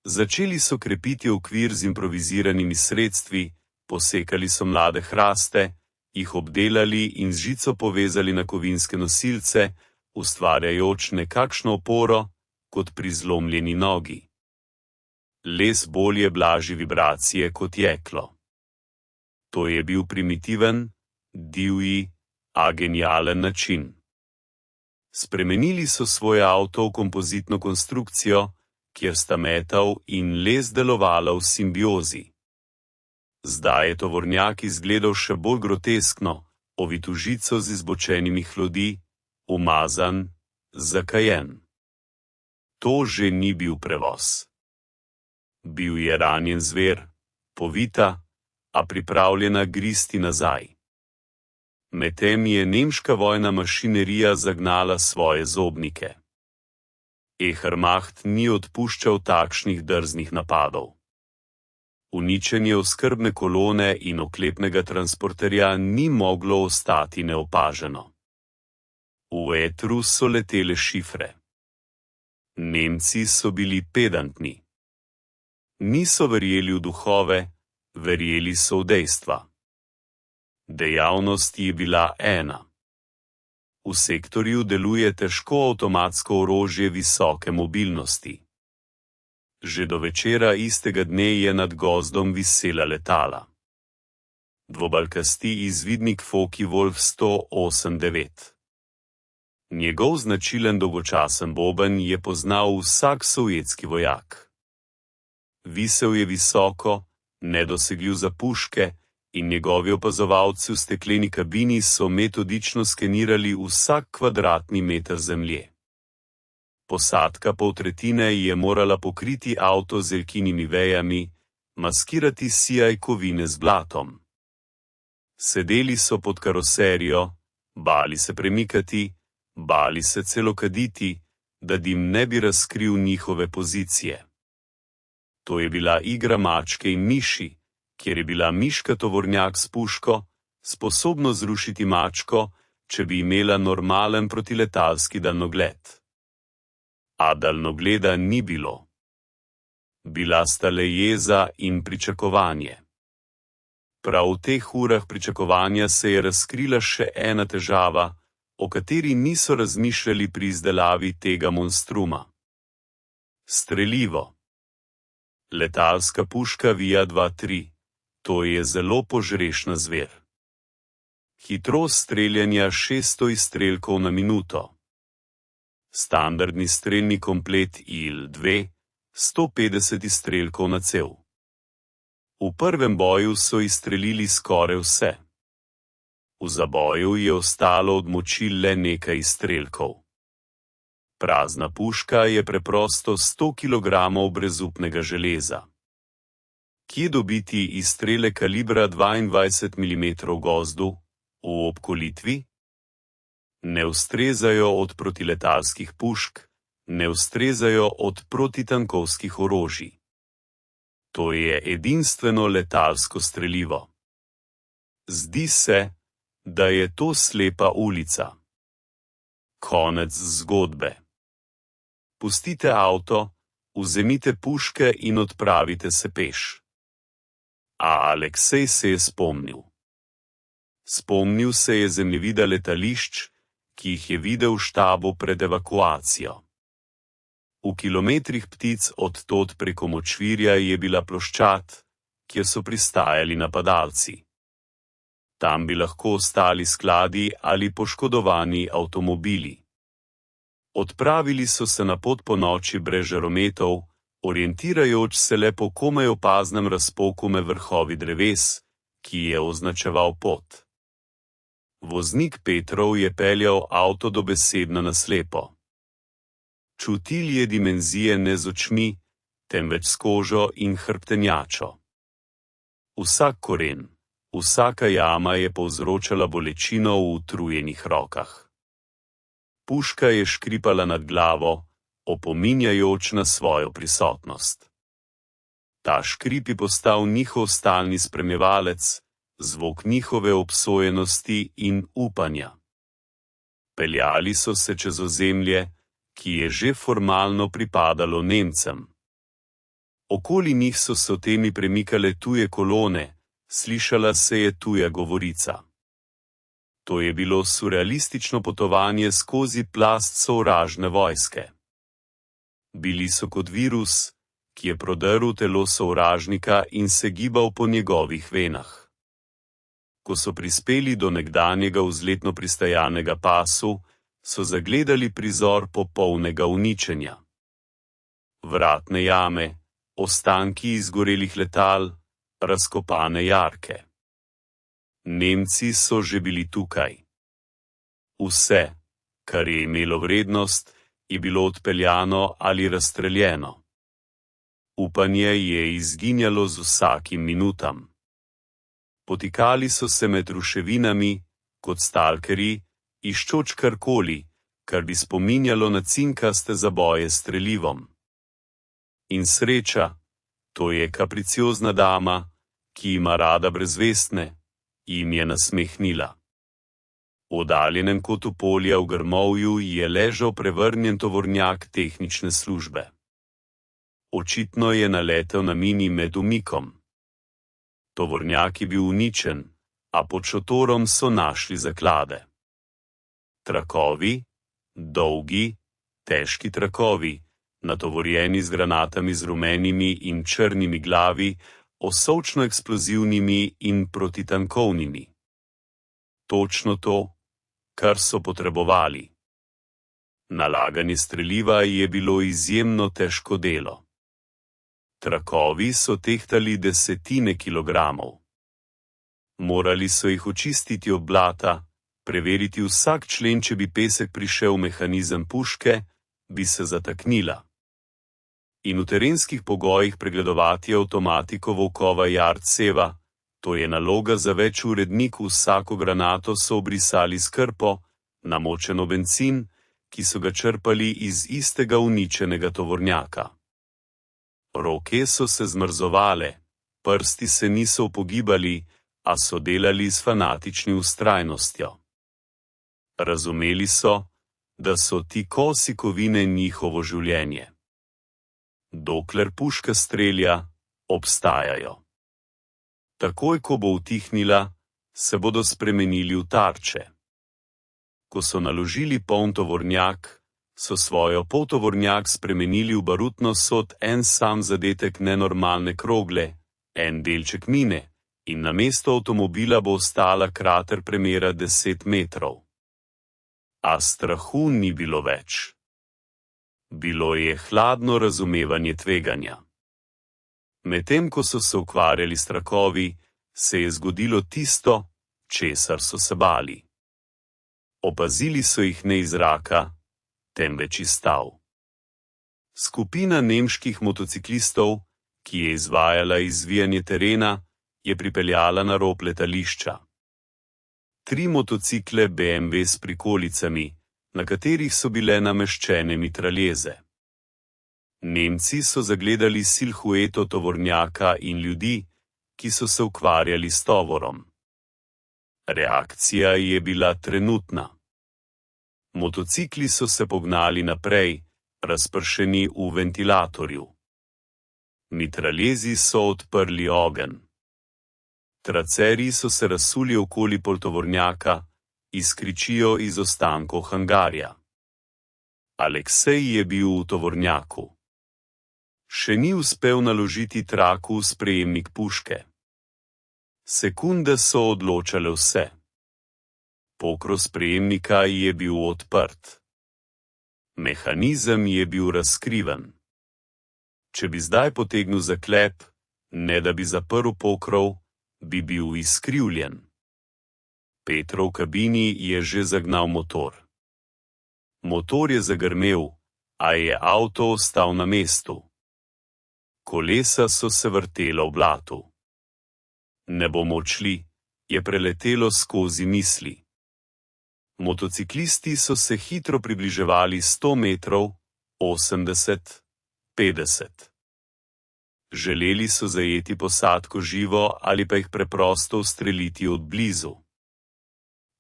Začeli so krepiti okvir z improviziranimi sredstvi, posekali so mlade hraste, jih obdelali in z žico povezali na kovinske nosilce, ustvarjajoč nekakšno oporo, kot pri zlomljeni nogi. Les bolje blaži vibracije kot jeklo. To je bil primitiven, divji, a genialen način. Spremenili so svoj avto v kompozitno konstrukcijo, kjer sta metal in les delovala v simbiozi. Zdaj je tovornjak izgledal še bolj groteskno, ovit v žico z izbočenimi hlodi, umazan, zakajen. To že ni bil prevoz. Bil je ranjen zver, povita, a pripravljena gristi nazaj. Medtem je nemška vojna mašinerija zagnala svoje zobnike. Ehrmacht ni odpuščal takšnih drznih napadov. Uničenje oskrbne kolone in oklepnega transporterja ni moglo ostati neopaženo. V etru so letele šifre. Nemci so bili pedantni. Niso verjeli v duhove, verjeli so v dejstva. Dejavnost je bila ena. V sektorju deluje težko avtomatsko orožje visoke mobilnosti. Že do večera istega dne je nad gozdom visela letala. Dvobalkasti izvidnik Focke-Wulf 108-9. Njegov značilen dolgočasen boben je poznal vsak sovjetski vojak. Visel je visoko, nedosegljiv za puške, in njegovi opazovalci v stekleni kabini so metodično skenirali vsak kvadratni meter zemlje. Posadka poltretjine je morala pokriti avto z elkinimi vejami, maskirati sijaj kovine z blatom. Sedeli so pod karoserijo, bali se premikati, bali se celo kaditi, da dim ne bi razkril njihove pozicije. To je bila igra mačke in miši, kjer je bila miška tovornjak s puško, sposobno zrušiti mačko, če bi imela normalen protiletalski daljnogled. A daljnogleda ni bilo. Bila sta le jeza in pričakovanje. Prav v teh urah pričakovanja se je razkrila še ena težava, o kateri niso razmišljali pri izdelavi tega monstruma. Strelivo. Letalska puška VIA-23. To je zelo požrešna zver. Hitrost streljanja 600 izstrelkov na minuto. Standardni strelni komplet IL-2, 150 izstrelkov na cev. V prvem boju so izstrelili skoraj vse. V zaboju je ostalo od moči le nekaj izstrelkov. Prazna puška je preprosto 100 kg brezupnega železa. Kje dobiti izstrele kalibra 22 mm v gozdu, v obkolitvi? Ne ustrezajo od protiletalskih pušk, ne ustrezajo od protitankovskih orožij. To je edinstveno letalsko strelivo. Zdi se, da je to slepa ulica. Konec zgodbe. Pustite avto, vzemite puške in odpravite se peš. A Aleksej se je spomnil. Spomnil se je zemljevida letališč, ki jih je videl v štabu pred evakuacijo. V kilometrih ptic od tod preko močvirja je bila ploščad, kjer so pristajali napadalci. Tam bi lahko ostali skladi ali poškodovani avtomobili. Odpravili so se na pot po noči brez žarometov, orientirajoč se le po komaj opaznem razpoku med vrhovi dreves, ki je označeval pot. Voznik Petrov je peljal avto dobesedno na slepo. Čutil je dimenzije ne z očmi, temveč s kožo in hrbtenjačo. Vsak koren, vsaka jama je povzročala bolečino v utrujenih rokah. Puška je škripala nad glavo, opominjajoč na svojo prisotnost. Ta škrip je postal njihov stalni spremljevalec, zvok njihove obsojenosti in upanja. Peljali so se čez ozemlje, ki je že formalno pripadalo Nemcem. Okoli njih so se v temi premikale tuje kolone, slišala se je tuja govorica. To je bilo surrealistično potovanje skozi plast sovražne vojske. Bili so kot virus, ki je prodrl telo sovražnika in se gibal po njegovih venah. Ko so prispeli do nekdanjega vzletno pristajalnega pasu, so zagledali prizor popolnega uničenja. Vratne jame, ostanki izgorelih letal, razkopane jarke. Nemci so že bili tukaj. Vse, kar je imelo vrednost, je bilo odpeljano ali razstreljeno. Upanje je izginjalo z vsakim minutam. Potikali so se med ruševinami, kot stalkerji, iščoč karkoli, kar bi spominjalo na cinkaste zaboje s strelivom. In sreča, to je kapriciozna dama, ki ima rada brezvestne, jim je nasmehnila. V oddaljenem kotu polja v grmovju je ležal prevrnjen tovornjak tehnične službe. Očitno je naletel na mini med umikom. Tovornjak je bil uničen, a pod šotorom so našli zaklade. Trakovi, dolgi, težki trakovi, natovorjeni z granatami z rumenimi in črnimi glavi, osovčno eksplozivnimi in protitankovnimi. Točno to, kar so potrebovali. Nalaganje streliva je bilo izjemno težko delo. Trakovi so tehtali desetine kilogramov. Morali so jih očistiti od blata, preveriti vsak člen, če bi pesek prišel v mehanizem puške, bi se zataknila. In v terenskih pogojih pregledovati avtomatiko volkova Jarceva, to je naloga za več urednik, vsako granato so obrisali s krpo, namočeno bencin, ki so ga črpali iz istega uničenega tovornjaka. Roke so se zmrzovale, prsti se niso upogibali, a so delali s fanatični vztrajnostjo. Razumeli so, da so ti kosi kovine njihovo življenje. Dokler puška strelja, obstajajo. Takoj, ko bo utihnila, se bodo spremenili v tarče. Ko so naložili poln tovornjak, so svojo poltovornjak spremenili v barutno sod en sam zadetek nenormalne krogle, en delček mine, in namesto avtomobila bo ostala krater premera 10 metrov. A strahu ni bilo več. Bilo je hladno razumevanje tveganja. Medtem ko so se ukvarjali s trakovi, se je zgodilo tisto, česar so se bali. Opazili so jih ne iz zraka, temveč iz tal. Skupina nemških motociklistov, ki je izvajala izvijanje terena, je pripeljala na rob letališča. 3 motocikle BMW s prikolicami, na katerih so bile nameščene mitraljeze. Nemci so zagledali silhueto tovornjaka in ljudi, ki so se ukvarjali s tovorom. Reakcija je bila trenutna. Motocikli so se pognali naprej, razpršeni v ventilatorju. Mitraljezi so odprli ogenj. Tracerji so se razsuli okoli poltovornjaka, izkričijo iz ostankov hangarja. Aleksej je bil v tovornjaku. Še ni uspel naložiti traku v sprejemnik puške. Sekunde so odločale vse. Pokrov sprejemnika je bil odprt. Mehanizem je bil razkriven. Če bi zdaj potegnil zaklep, ne da bi zaprl pokrov, bi bil izkrivljen. Petrov v kabini je že zagnal motor. Motor je zagrmel, a je avto ostal na mestu. Kolesa so se vrtela v blatu. Ne bomo odšli, je preletelo skozi misli. Motociklisti so se hitro približevali 100 metrov, 80, 50. Želeli so zajeti posadko živo ali pa jih preprosto ustreliti od blizu.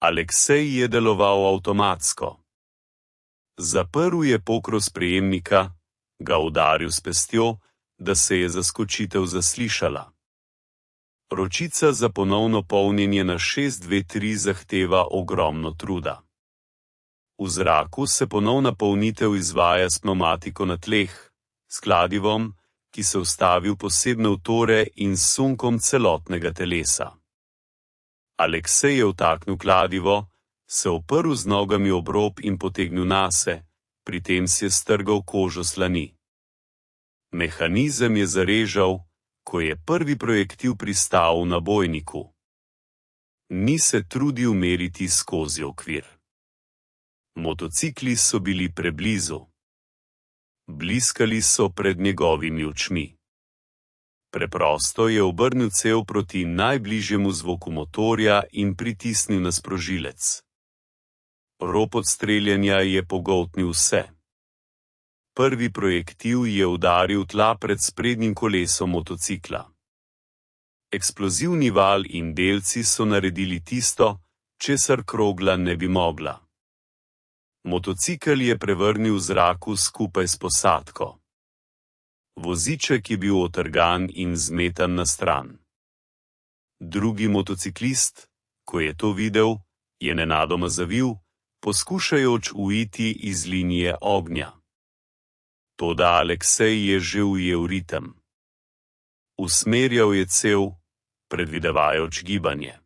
Aleksej je deloval avtomatsko. Zaprl je pokrov sprejemnika, ga udaril s pestjo, da se je zaskočitev zaslišala. Ročica za ponovno polnjenje na 623 zahteva ogromno truda. V zraku se ponovna polnitev izvaja s pnevmatiko na tleh, s kladivom, ki se vstavi v posebne utore in s sunkom celotnega telesa. Aleksej je vtaknil kladivo, se oprl z nogami ob rob in potegnil nase, pri tem si je strgal kožo slani. Mehanizem je zarežal, ko je prvi projektil pristal v nabojniku. Ni se trudil meriti skozi okvir. Motocikli so bili preblizu. Bliskali so pred njegovimi očmi. Preprosto je obrnil cev proti najbližjemu zvoku motorja in pritisnil na sprožilec. Rob odstreljanja je pogoltnil vse. Prvi projektil je udaril tla pred sprednjim kolesom motocikla. Eksplozivni val in delci so naredili tisto, česar krogla ne bi mogla. Motocikel je prevrnil v zraku skupaj s posadko. Voziček je bil otrgan in zmetan na stran. Drugi motociklist, ko je to videl, je nenadoma zavil, poskušajoč uiti iz linije ognja. Toda Aleksej je že ujel ritem. Usmerjal je cev, predvidevajoč gibanje.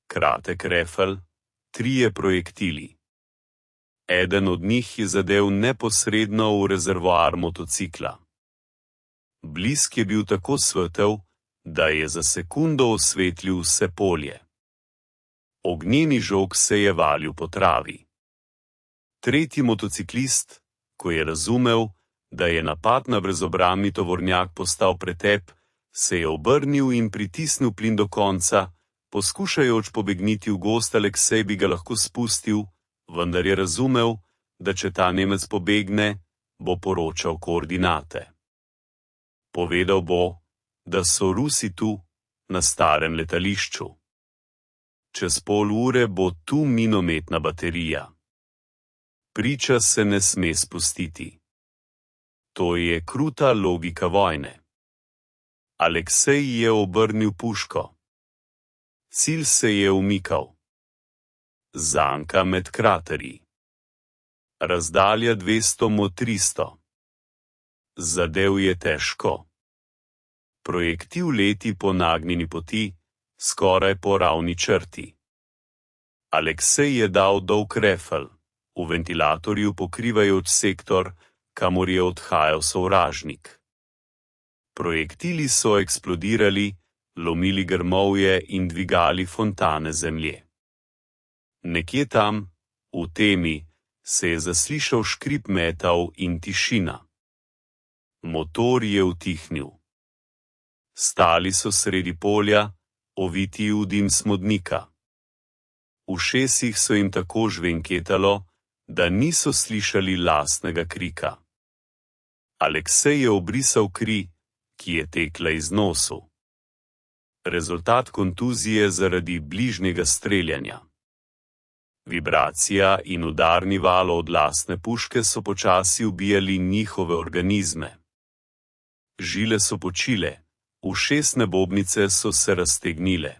Kratek refel, 3 projektili. Eden od njih je zadel neposredno v rezervoar motocikla. Blisk je bil tako svetel, da je za sekundo osvetlil vse polje. Ognjeni žog se je valil po travi. Tretji motociklist, ko je razumel, da je napad na brezobramni tovornjak postal pretep, se je obrnil in pritisnil plin do konca, poskušajoč pobegniti v gozd. Aleksej bi ga lahko spustil, vendar je razumel, da če ta Nemec pobegne, bo poročal koordinate. Povedal bo, da so Rusi tu, na starem letališču. Čez pol ure bo tu minometna baterija. Priča se ne sme spustiti. To je kruta logika vojne. Aleksej je obrnil puško. Cilj se je umikal. Zanka med kraterji. Razdalja 200–300. Zadev je težko. Projektil leti po nagnjeni poti, skoraj po ravni črti. Aleksej je dal dolg refel, v ventilatorju pokrivajoč sektor, kamor je odhajal sovražnik. Projektili so eksplodirali, lomili grmovje in dvigali fontane zemlje. Nekje tam, v temi, se je zaslišal škrip metal in tišina. Motor je utihnil. Stali so sredi polja, oviti v dim smodnika. Ušesih so jim tako žvenketalo, da niso slišali lastnega krika. Aleksej je obrisal kri, ki je tekla iz nosu. Rezultat kontuzije zaradi bližnjega streljanja. Vibracija in udarni val od lastne puške so počasi ubijali njihove organizme. Žile so počile, ušesne bobnice so se raztegnile.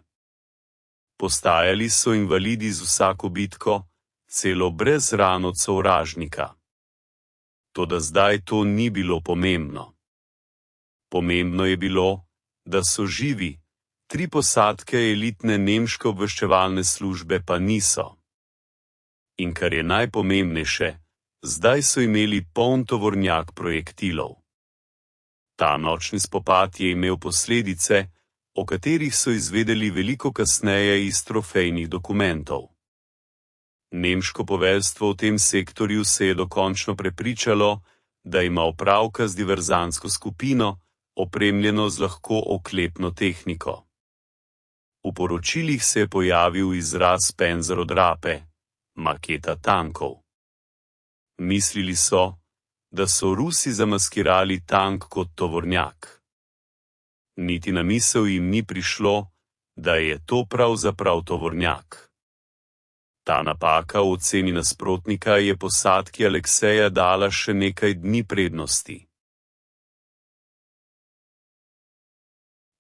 Postajali so invalidi z vsako bitko, celo brez ran od sovražnika. Toda zdaj to ni bilo pomembno. Pomembno je bilo, da so živi, 3 posadke elitne nemške obveščevalne službe pa niso. In kar je najpomembnejše, zdaj so imeli poln tovornjak projektilov. Ta nočni spopad je imel posledice, o katerih so izvedeli veliko kasneje iz trofejnih dokumentov. Nemško poveljstvo v tem sektorju se je dokončno prepričalo, da ima opravka z diverzantsko skupino, opremljeno z lahko oklepno tehniko. V poročilih se je pojavil izraz Panzerodrape, maketa tankov. Mislili so, da so Rusi zamaskirali tank kot tovornjak. Niti na misel jim ni prišlo, da je to pravzaprav tovornjak. Ta napaka v oceni nasprotnika je posadki Alekseja dala še nekaj dni prednosti.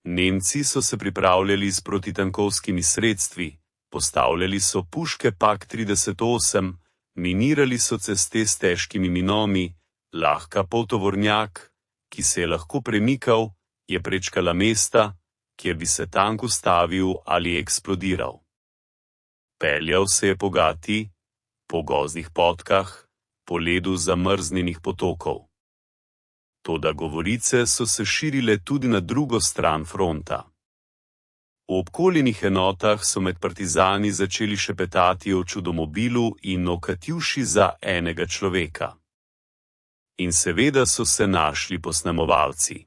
Nemci so se pripravljali s protitankovskimi sredstvi, postavljali so puške PaK-38, minirali so ceste s težkimi minomi, lahka poltovornjak, ki se je lahko premikal, je prečkala mesta, kjer bi se tank ustavil ali eksplodiral. Peljal se je po gati, po gozdnih potkah, po ledu zamrznjenih potokov. Toda govorice so se širile tudi na drugo stran fronta. V obkoljenih enotah so med partizani začeli šepetati o čudomobilu in o Katjuši za enega človeka. In seveda so se našli posnemovalci.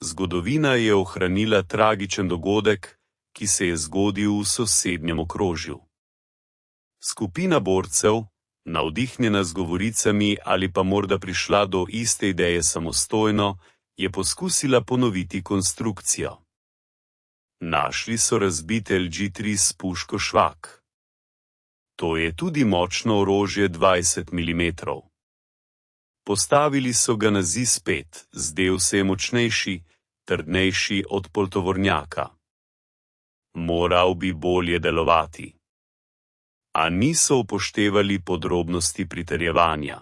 Zgodovina je ohranila tragičen dogodek, ki se je zgodil v sosednjem okrožju. Skupina borcev, navdihnjena z govoricami ali pa morda prišla do iste ideje samostojno, je poskusila ponoviti konstrukcijo. Našli so razbit LG-3 s puško Švak. To je tudi močno orožje 20 mm. Postavili so ga na ZIS-5, zdel se je močnejši, trdnejši od poltovornjaka. Moral bi bolje delovati. A niso upoštevali podrobnosti pritrjevanja.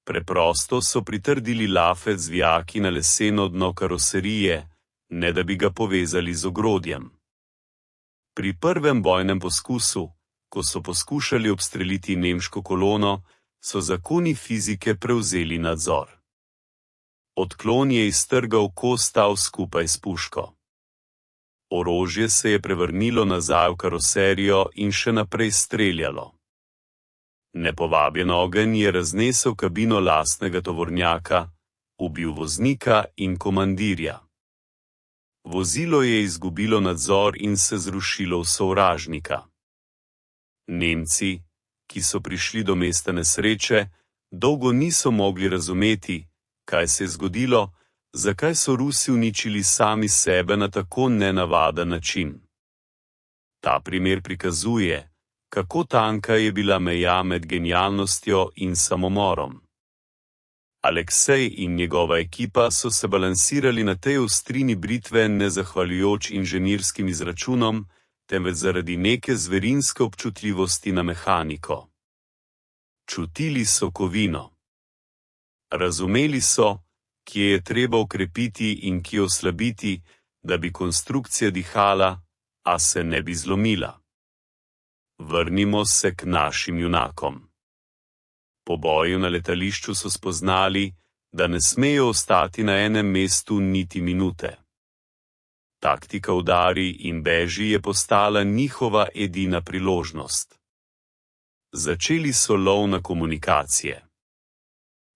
Preprosto so pritrdili lafet z vijaki na leseno dno karoserije, ne da bi ga povezali z ogrodjem. Pri prvem bojnem poskusu, ko so poskušali obstreliti nemško kolono, so zakoni fizike prevzeli nadzor. Odklon je iztrgal kos tal skupaj s puško. Orožje se je prevrnilo nazaj v karoserijo in še naprej streljalo. Nepovabljen ogenj je raznesel kabino lastnega tovornjaka, ubil voznika in komandirja. Vozilo je izgubilo nadzor in se zrušilo v sovražnika. Nemci, ki so prišli do mesta nesreče, dolgo niso mogli razumeti, kaj se je zgodilo, zakaj so Rusi uničili sami sebe na tako nenavaden način. Ta primer prikazuje, kako tanka je bila meja med genialnostjo in samomorom. Aleksej in njegova ekipa so se balansirali na tej ostrini britve ne zahvaljujoč inženirskim izračunom, temveč zaradi neke zverinske občutljivosti na mehaniko. Čutili so kovino. Razumeli so, kje je treba okrepiti in kje oslabiti, da bi konstrukcija dihala, a se ne bi zlomila. Vrnimo se k našim junakom. Po boju na letališču so spoznali, da ne smejo ostati na enem mestu niti minute. Taktika udari in beži je postala njihova edina priložnost. Začeli so lov na komunikacije.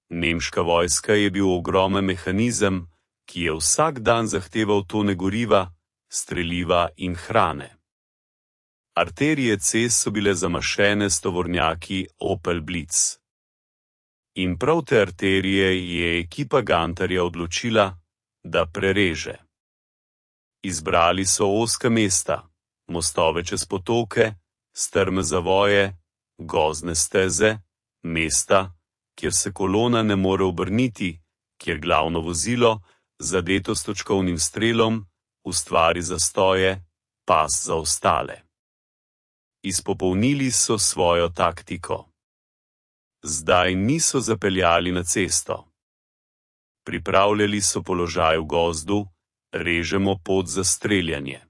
Nemška vojska je bil ogromen mehanizem, ki je vsak dan zahteval tone goriva, streliva in hrane. Arterije cest so bile zamašene s tovornjaki Opel Blitz. In prav te arterije je ekipa Gantarja odločila, da prereže. Izbrali so ozka mesta, mostove čez potoke, strme zavoje, gozdne steze, mesta, kjer se kolona ne more obrniti, kjer glavno vozilo, zadeto s točkovnim strelom, ustvari zastoje, pas za ostale. Izpopolnili so svojo taktiko. Zdaj niso zapeljali na cesto. Pripravljali so položaj v gozdu, režemo pot za streljanje.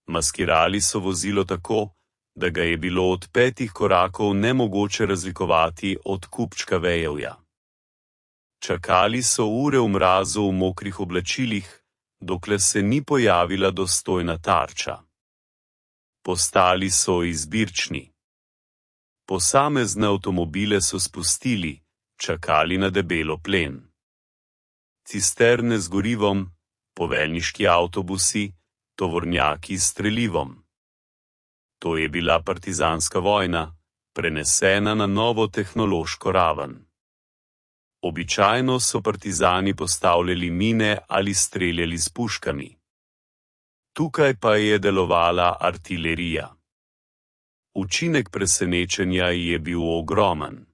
Maskirali so vozilo tako, da ga je bilo od 5 korakov nemogoče razlikovati od kupčka vejevja. Čakali so ure v mrazu v mokrih oblačilih, dokler se ni pojavila dostojna tarča. Postali so izbirčni. Posamezne avtomobile so spustili, čakali na debelo plen. Cisterne z gorivom, poveljniški avtobusi, tovornjaki s strelivom. To je bila partizanska vojna, prenesena na novo tehnološko raven. Običajno so partizani postavljali mine ali streljali s puškami. Tukaj pa je delovala artilerija. Učinek presenečenja je bil ogromen.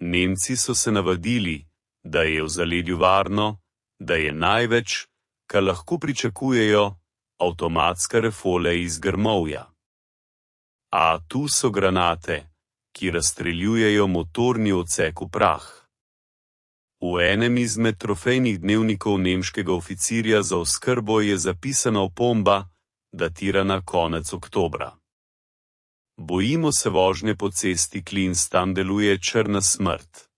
Nemci so se navadili, da je v zaledju varno, da je največ, kar lahko pričakujejo, avtomatska refole iz grmovja. A tu so granate, ki razstreljujejo motorni odsek v prah. V enem izmed trofejnih dnevnikov nemškega oficirja za oskrbo je zapisana opomba, datirana konec oktobra. Bojimo se vožnje po cesti Klins, tam deluje črna smrt.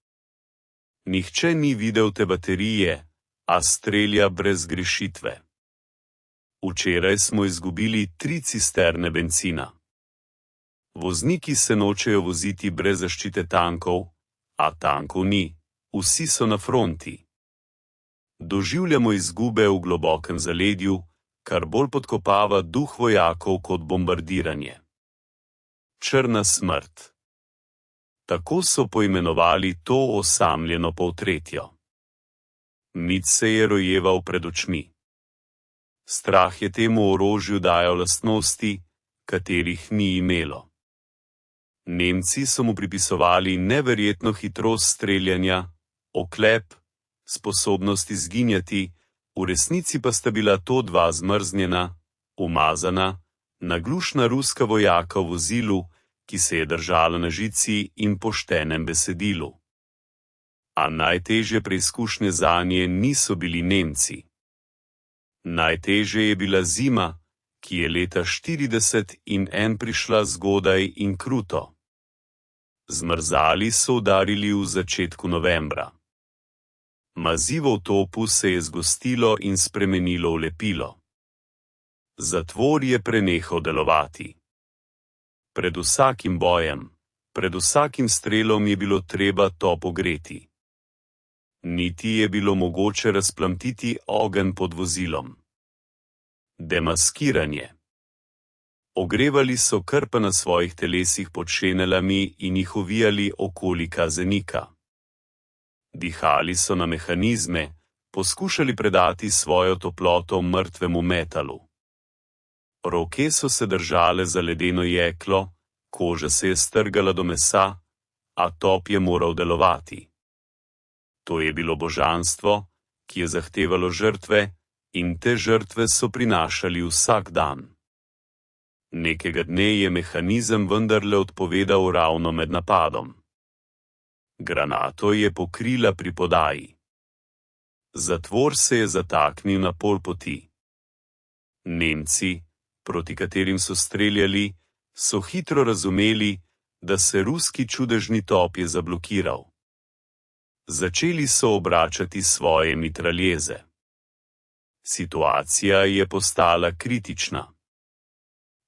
Nihče ni videl te baterije, a strelja brez grešitve. Včeraj smo izgubili 3 cisterne bencina. Vozniki se nočejo voziti brez zaščite tankov, a tankov ni, vsi so na fronti. Doživljamo izgube v globokem zaledju, kar bolj podkopava duh vojakov kot bombardiranje. Črna smrt. Tako so poimenovali to osamljeno poltretjo. Mit se je rojeval pred očmi. Strah je temu orožju dajal lastnosti, katerih ni imelo. Nemci so mu pripisovali neverjetno hitrost streljanja, oklep, sposobnost izginjati, v resnici pa sta bila to 2 zmrznjena, umazana, naglušna ruska vojaka v vozilu, ki se je držala na žici in poštenem besedilu. A najtežje preizkušnje zanje niso bili Nemci. Najtežje je bila zima, ki je leta 1941 prišla zgodaj in kruto. Zmrzali so udarili v začetku novembra. Mazivo v topu se je zgostilo in spremenilo v lepilo. Zatvor je prenehal delovati. Pred vsakim bojem, pred vsakim strelom je bilo treba to pogreti. Niti je bilo mogoče razplamtiti ogenj pod vozilom. Demaskiranje. Ogrevali so krpe na svojih telesih pod šenelami in jih ovijali okoli kazenika. Dihali so na mehanizme, poskušali predati svojo toploto mrtvemu metalu. Roke so se držale za ledeno jeklo, koža se je strgala do mesa, a top je moral delovati. To je bilo božanstvo, ki je zahtevalo žrtve, in te žrtve so prinašali vsak dan. Nekega dne je mehanizem vendarle odpovedal ravno med napadom. Granato je pokrila pri podaji. Zatvor se je zataknil na pol poti. Nemci, proti katerim so streljali, so hitro razumeli, da se ruski čudežni top je zablokiral. Začeli so obračati svoje mitraljeze. Situacija je postala kritična.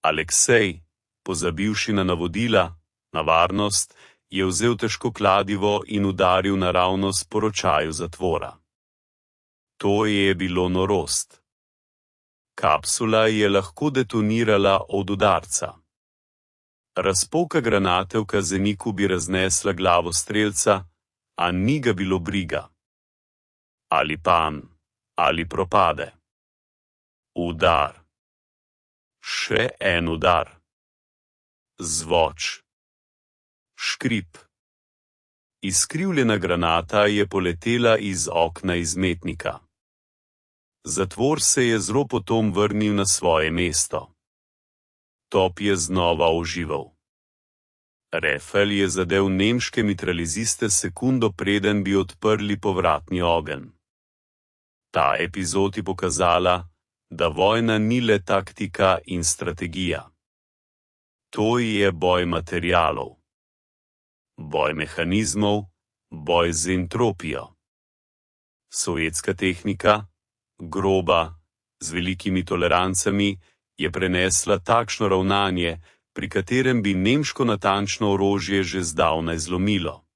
Aleksej, pozabivši na navodila, na varnost, je vzel težko kladivo in udaril naravnost po ročaju zatvora. To je bilo norost. Kapsula je lahko detonirala od udarca. Razpoka granate v kazeniku bi raznesla glavo strelca, a ni ga bilo briga. Ali pan, ali propade. Udar. Še en udar. Zvoč. Škrip. Izkrivljena granata je poletela iz okna izmetnika. Zatvor se je z ropotom vrnil na svoje mesto. Top je znova ožival. Rafal je zadel nemške mitraljeziste sekundo preden bi odprli povratni ogenj. Ta epizod je pokazala, da vojna ni le taktika in strategija. To je boj materialov. Boj mehanizmov, boj z entropijo. Sovjetska tehnika, groba, z velikimi tolerancami, je prenesla takšno ravnanje, pri katerem bi nemško natančno orožje že zdavnaj zlomilo.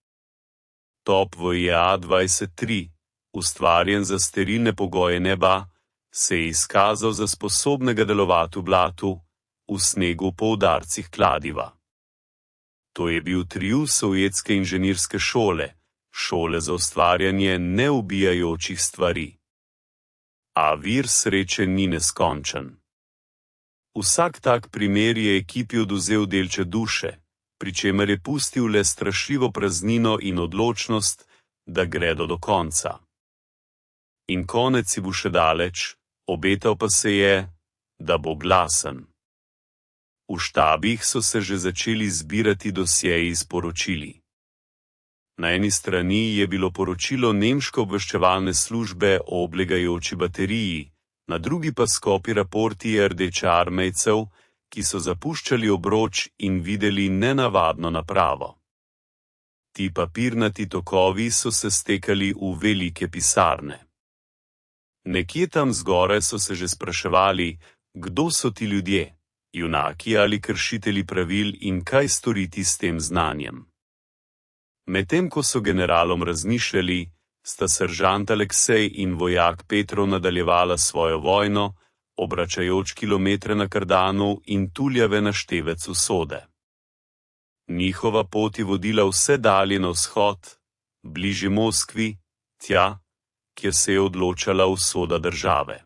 Top v JA-23, ustvarjen za sterilne pogoje neba, se je izkazal za sposobnega delovati v blatu, v snegu po udarcih kladiva. To je bil triumf sovjetske inženirske šole, šole za ustvarjanje neubijajočih stvari. A vir sreče ni neskončen. Vsak tak primer je ekipi odvzel delče duše, pri čemer je pustil le strašljivo praznino in odločnost, da gredo do konca. In konec je bil še daleč, obetal pa se je, da bo glasen. V štabih so se že začeli zbirati dosjeji s poročili. Na eni strani je bilo poročilo nemške obveščevalne službe o oblegajoči bateriji, na drugi pa skopi raporti rdečearmejcev, ki so zapuščali obroč in videli nenavadno napravo. Ti papirnati tokovi so se stekali v velike pisarne. Nekje tam zgoraj so se že spraševali, kdo so ti ljudje, junaki ali kršitelji pravil in kaj storiti s tem znanjem. Medtem ko so generalom razmišljali, sta seržant Aleksej in vojak Petrov nadaljevala svojo vojno, obračajoč kilometre na kardanu in tuljave na števec usode. Njihova pot je vodila vse dalje na vzhod, bližje Moskvi, tja, kjer se je odločala usoda države.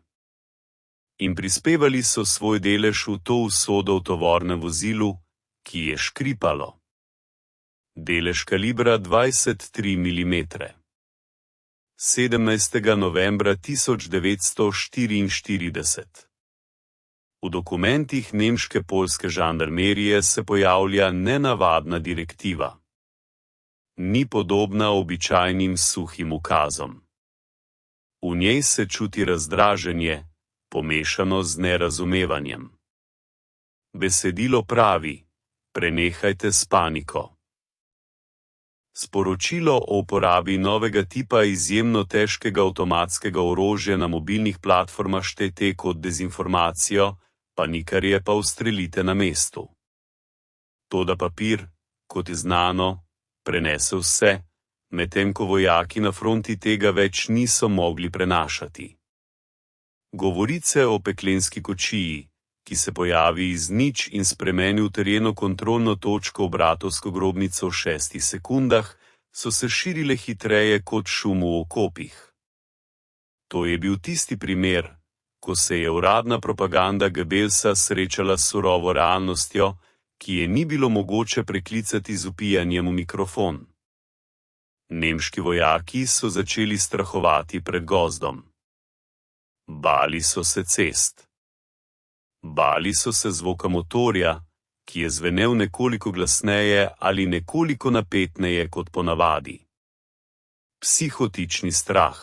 In prispevali so svoj delež v to usodo v tovornem vozilu, ki je škripalo. Delež kalibra 23 mm. 17. novembra 1944. V dokumentih nemške poljske žandarmerije se pojavlja nenavadna direktiva. Ni podobna običajnim suhim ukazom. V njej se čuti razdraženje, pomešano z nerazumevanjem. Besedilo pravi: prenehajte s paniko. Sporočilo o uporabi novega tipa izjemno težkega avtomatskega orožja na mobilnih platformah štete kot dezinformacijo, panikarje pa ustrelite na mestu. Toda papir, kot je znano, prenese vse, medtem ko vojaki na fronti tega več niso mogli prenašati. Govorice o peklenski kočiji, ki se pojavi iz nič in spremeni v terjeno kontrolno točko v bratovsko grobnico v 6 sekundah, so se širile hitreje kot šum v okopih. To je bil tisti primer, ko se je uradna propaganda Goebbelsa srečala s surovo realnostjo, ki je ni bilo mogoče preklicati z vpijanjem v mikrofon. Nemški vojaki so začeli strahovati pred gozdom. Bali so se cest. Bali so se zvoka motorja, ki je zvenel nekoliko glasneje ali nekoliko napetneje kot ponavadi. Psihotični strah.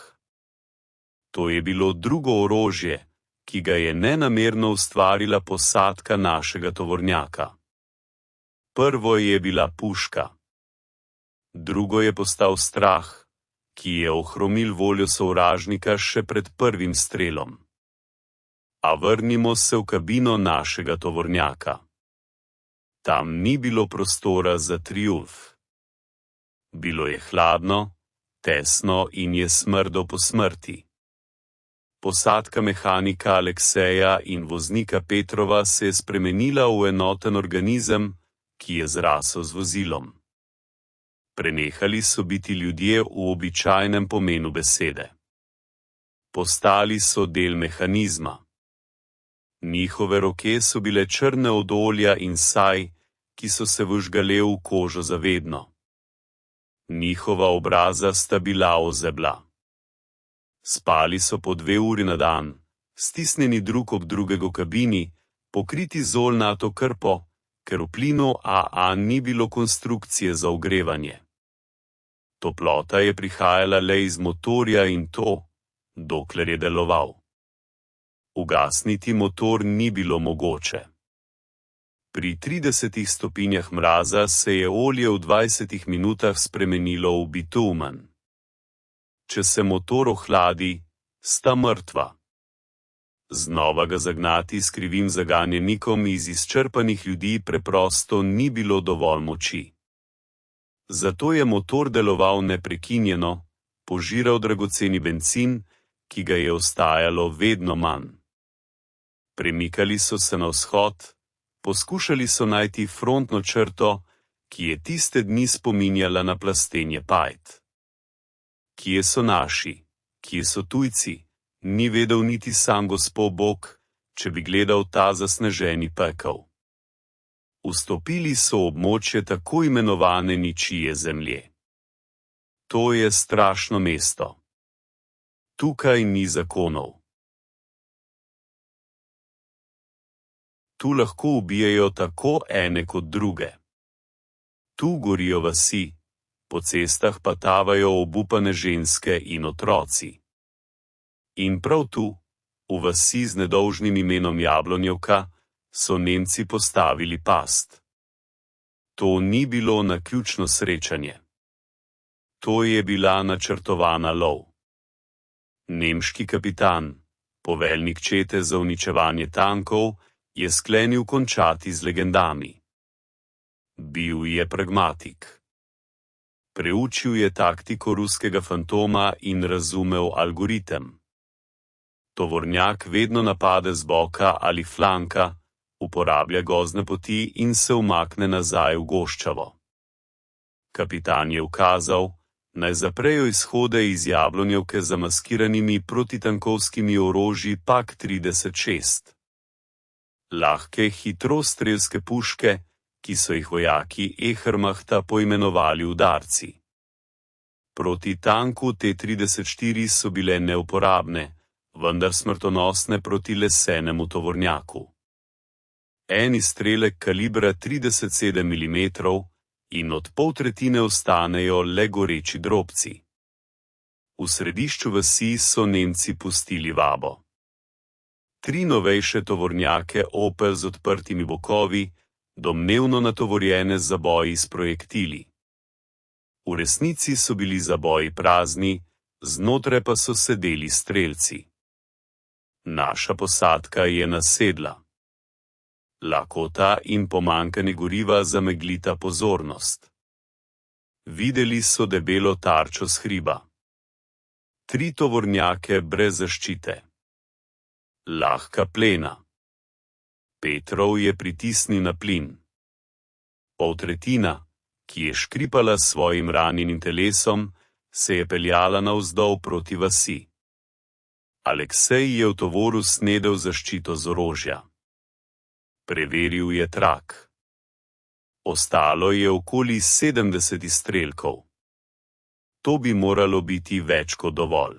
To je bilo drugo orožje, ki ga je nenamerno ustvarila posadka našega tovornjaka. Prvo je bila puška. Drugo je postal strah, ki je ohromil voljo sovražnika še pred prvim strelom. A vrnimo se v kabino našega tovornjaka. Tam ni bilo prostora za triumf. Bilo je hladno, tesno in je smrdel po smrti. Posadka mehanika Alekseja in voznika Petrova se je spremenila v enoten organizem, ki je zrasel z vozilom. Prenehali so biti ljudje v običajnem pomenu besede. Postali so del mehanizma. Njihove roke so bile črne od olja in saj, ki so se vžgale v kožo zavedno. Njihova obraza sta bila ozebla. Spali so po 2 uri na dan, stisnjeni drug ob drugega v kabini, pokriti z oljnato krpo, ker v plinu AA ni bilo konstrukcije za ogrevanje. Toplota je prihajala le iz motorja in to, dokler je deloval. Ugasniti motor ni bilo mogoče. Pri 30 stopinjah mraza se je olje v 20 minutah spremenilo v bitumen. Če se motor ohladi, sta mrtva. Znova ga zagnati s krivim zaganjenikom iz izčrpanih ljudi preprosto ni bilo dovolj moči. Zato je motor deloval neprekinjeno, požiral dragoceni bencin, ki ga je ostajalo vedno manj. Premikali so se na vzhod, poskušali so najti frontno črto, ki je tiste dni spominjala na plastenje pajt. Kje so naši, kje so tujci, ni vedel niti sam Gospod Bog, če bi gledal ta zasneženi pekel. Vstopili so v območje tako imenovane ničije zemlje. To je strašno mesto. Tukaj ni zakonov. Tu lahko ubijajo tako ene kot druge. Tu gorijo vasi, po cestah pa tavajo obupane ženske in otroci. In prav tu, v vasi z nedolžnim imenom Jablonjevka, so Nemci postavili past. To ni bilo naključno srečanje. To je bila načrtovana lov. Nemški kapitan, poveljnik čete za uničevanje tankov, je sklenil končati z legendami. Bil je pragmatik. Preučil je taktiko ruskega fantoma in razumel algoritem. Tovornjak vedno napade z boka ali flanka, uporablja gozdne poti in se umakne nazaj v goščavo. Kapitan je ukazal, naj zaprejo izhode iz Jablonjevke z zamaskiranimi protitankovskimi orožji PAK 36. Lahke hitrostrelske puške, ki so jih vojaki Ehrmachta poimenovali udarci. Proti tanku T-34 so bile neuporabne, vendar smrtonosne proti lesenemu tovornjaku. En izstrelek kalibra 37 mm in od pol-tretjine ostanejo le goreči drobci. V središču vasi so Nemci pustili vabo. 3 novejše tovornjake Opel z odprtimi bokovi, domnevno natovorjene z zaboji s projektili. V resnici so bili zaboji prazni, znotraj pa so sedeli strelci. Naša posadka je nasedla. Lakota in pomanjkanje goriva zameglita pozornost. Videli so debelo tarčo s hriba. 3 tovornjake brez zaščite. Lahka plena. Petrov je pritisnil na plin. Pol-tretjina, ki je škripala s svojim ranjenim telesom, se je peljala navzdol proti vasi. Aleksej je v tovoru snedel zaščito z orožja. Preveril je trak. Ostalo je okoli 70 izstrelkov. To bi moralo biti več kot dovolj.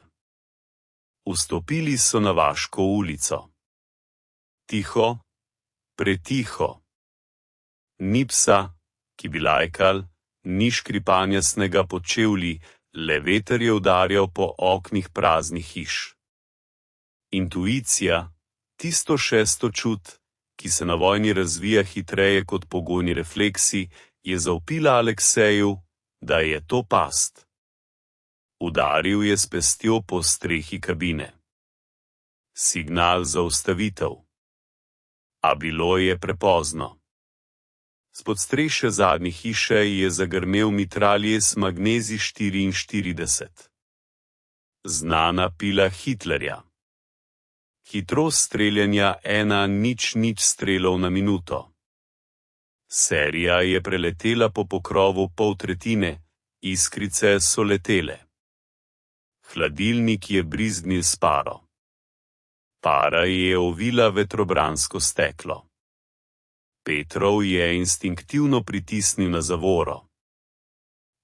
Vstopili so na Vaško ulico. Tiho, pretiho. Ni psa, ki bi lajkal, ni škripanja snega pod čevlji, le veter je udarjal po oknih praznih hiš. Intuicija, tisto šesto čut, ki se na vojni razvija hitreje kot pogojni refleksi, je zavpila Alekseju, da je to past. Udaril je s pestjo po strehi kabine. Signal za ustavitev. A bilo je prepozno. S podstrešja zadnje hiše je zagrmel mitraljes Magnezij 44. Znana pila Hitlerja. Hitrost streljanja 1,00 strelov na minuto. Serija je preletela po pokrovu poltretjine, iskrice so letele. Hladilnik je brizgnil s paro. Para je ovila vetrobransko steklo. Petrov je instinktivno pritisnil na zavoro.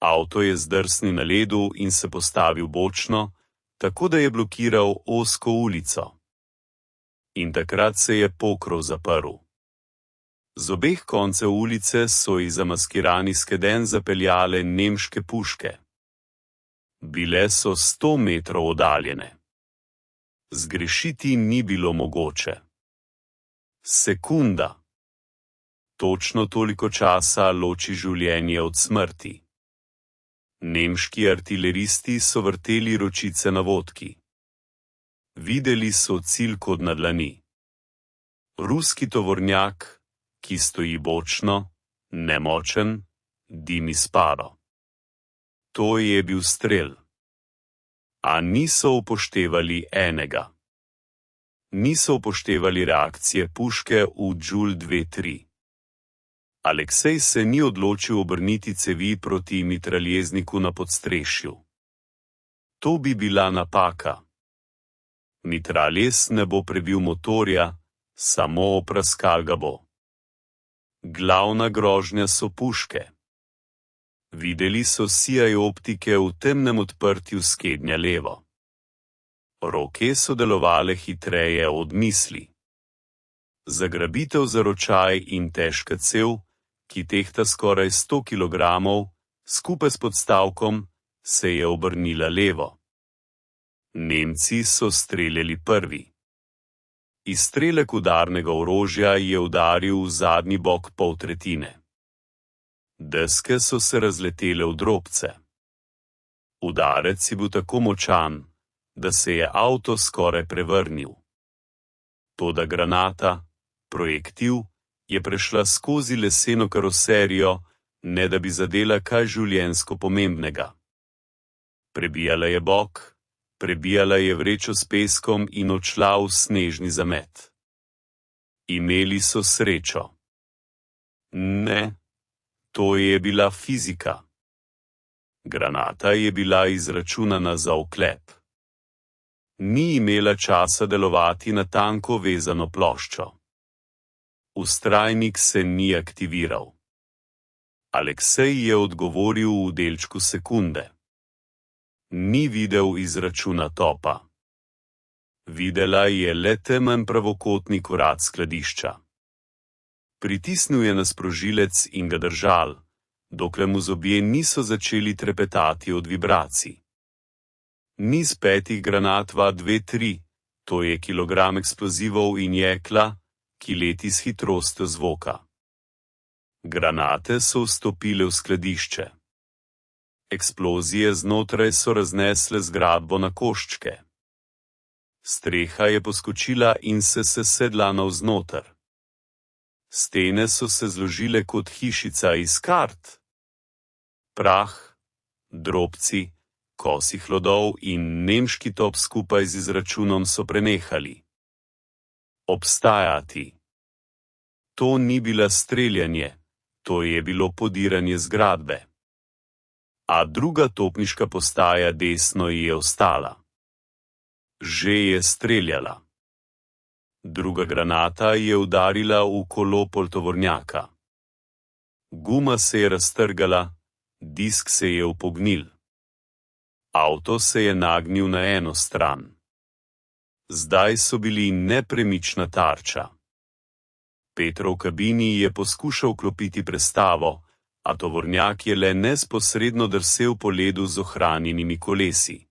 Avto je zdrsnil na ledu in se postavil bočno, tako da je blokiral ozko ulico. In takrat se je pokrov zaprl. Z obeh koncev ulice so iz zamaskirani skedenj zapeljale nemške puške. Bile so 100 metrov oddaljene. Zgrešiti ni bilo mogoče. Sekunda. Točno toliko časa loči življenje od smrti. Nemški artileristi so vrteli ročice na vodki. Videli so cilj kot na dlani. Ruski tovornjak, ki stoji bočno, nemočen, dimi s paro. To je bil strel. A niso upoštevali enega. Niso upoštevali reakcije puške v Džul 2-3. Aleksej se ni odločil obrniti cevi proti mitraljezniku na podstrešju. To bi bila napaka. Mitraljez ne bo prebil motorja, samo opraskal ga bo. Glavna grožnja so puške. Videli so sijaj optike v temnem odprtju skednja levo. Roke so delovale hitreje od misli. Zagrabitev za ročaj in težka cev, ki tehta skoraj 100 kilogramov, skupaj s podstavkom, se je obrnila levo. Nemci so streljali prvi. Izstrelek udarnega orožja je udaril v zadnji bok poltretjine. Deske so se razletele v drobce. Udarec je bil tako močan, da se je avto skoraj prevrnil. Toda granata, projektil, je prešla skozi leseno karoserijo, ne da bi zadela kaj življenjsko pomembnega. Prebijala je bok, prebijala je vrečo s peskom in odšla v snežni zamet. Imeli so srečo. Ne, to je bila fizika. Granata je bila izračunana za oklep. Ni imela časa delovati na tanko vezano ploščo. Vztrajnik se ni aktiviral. Aleksej je odgovoril v delčku sekunde. Ni videl izračuna topa. Videla je le temen pravokotnik vrat skladišča. Pritisnil je na sprožilec in ga držal, dokler mu zobje niso začeli trepetati od vibracij. Niz 5 granat 2-3, to je kilogram eksplozivov in jekla, ki leti s hitrostjo zvoka. Granate so vstopile v skladišče. Eksplozije znotraj so raznesle zgradbo na koščke. Streha je poskočila in se sesedla navznoter. Stene so se zložile kot hišica iz kart. Prah, drobci, kosi hlodov in nemški top skupaj z izračunom so prenehali obstajati. To ni bila streljanje, to je bilo podiranje zgradbe. A druga topniška postaja desno je ostala. Že je streljala. Druga granata je udarila v kolo poltovornjaka. Guma se je raztrgala, disk se je upognil. Avto se je nagnil na eno stran. Zdaj so bili nepremična tarča. Petrov v kabini je poskušal klopiti prestavo, a tovornjak je le neposredno drsel po ledu z ohranjenimi kolesi.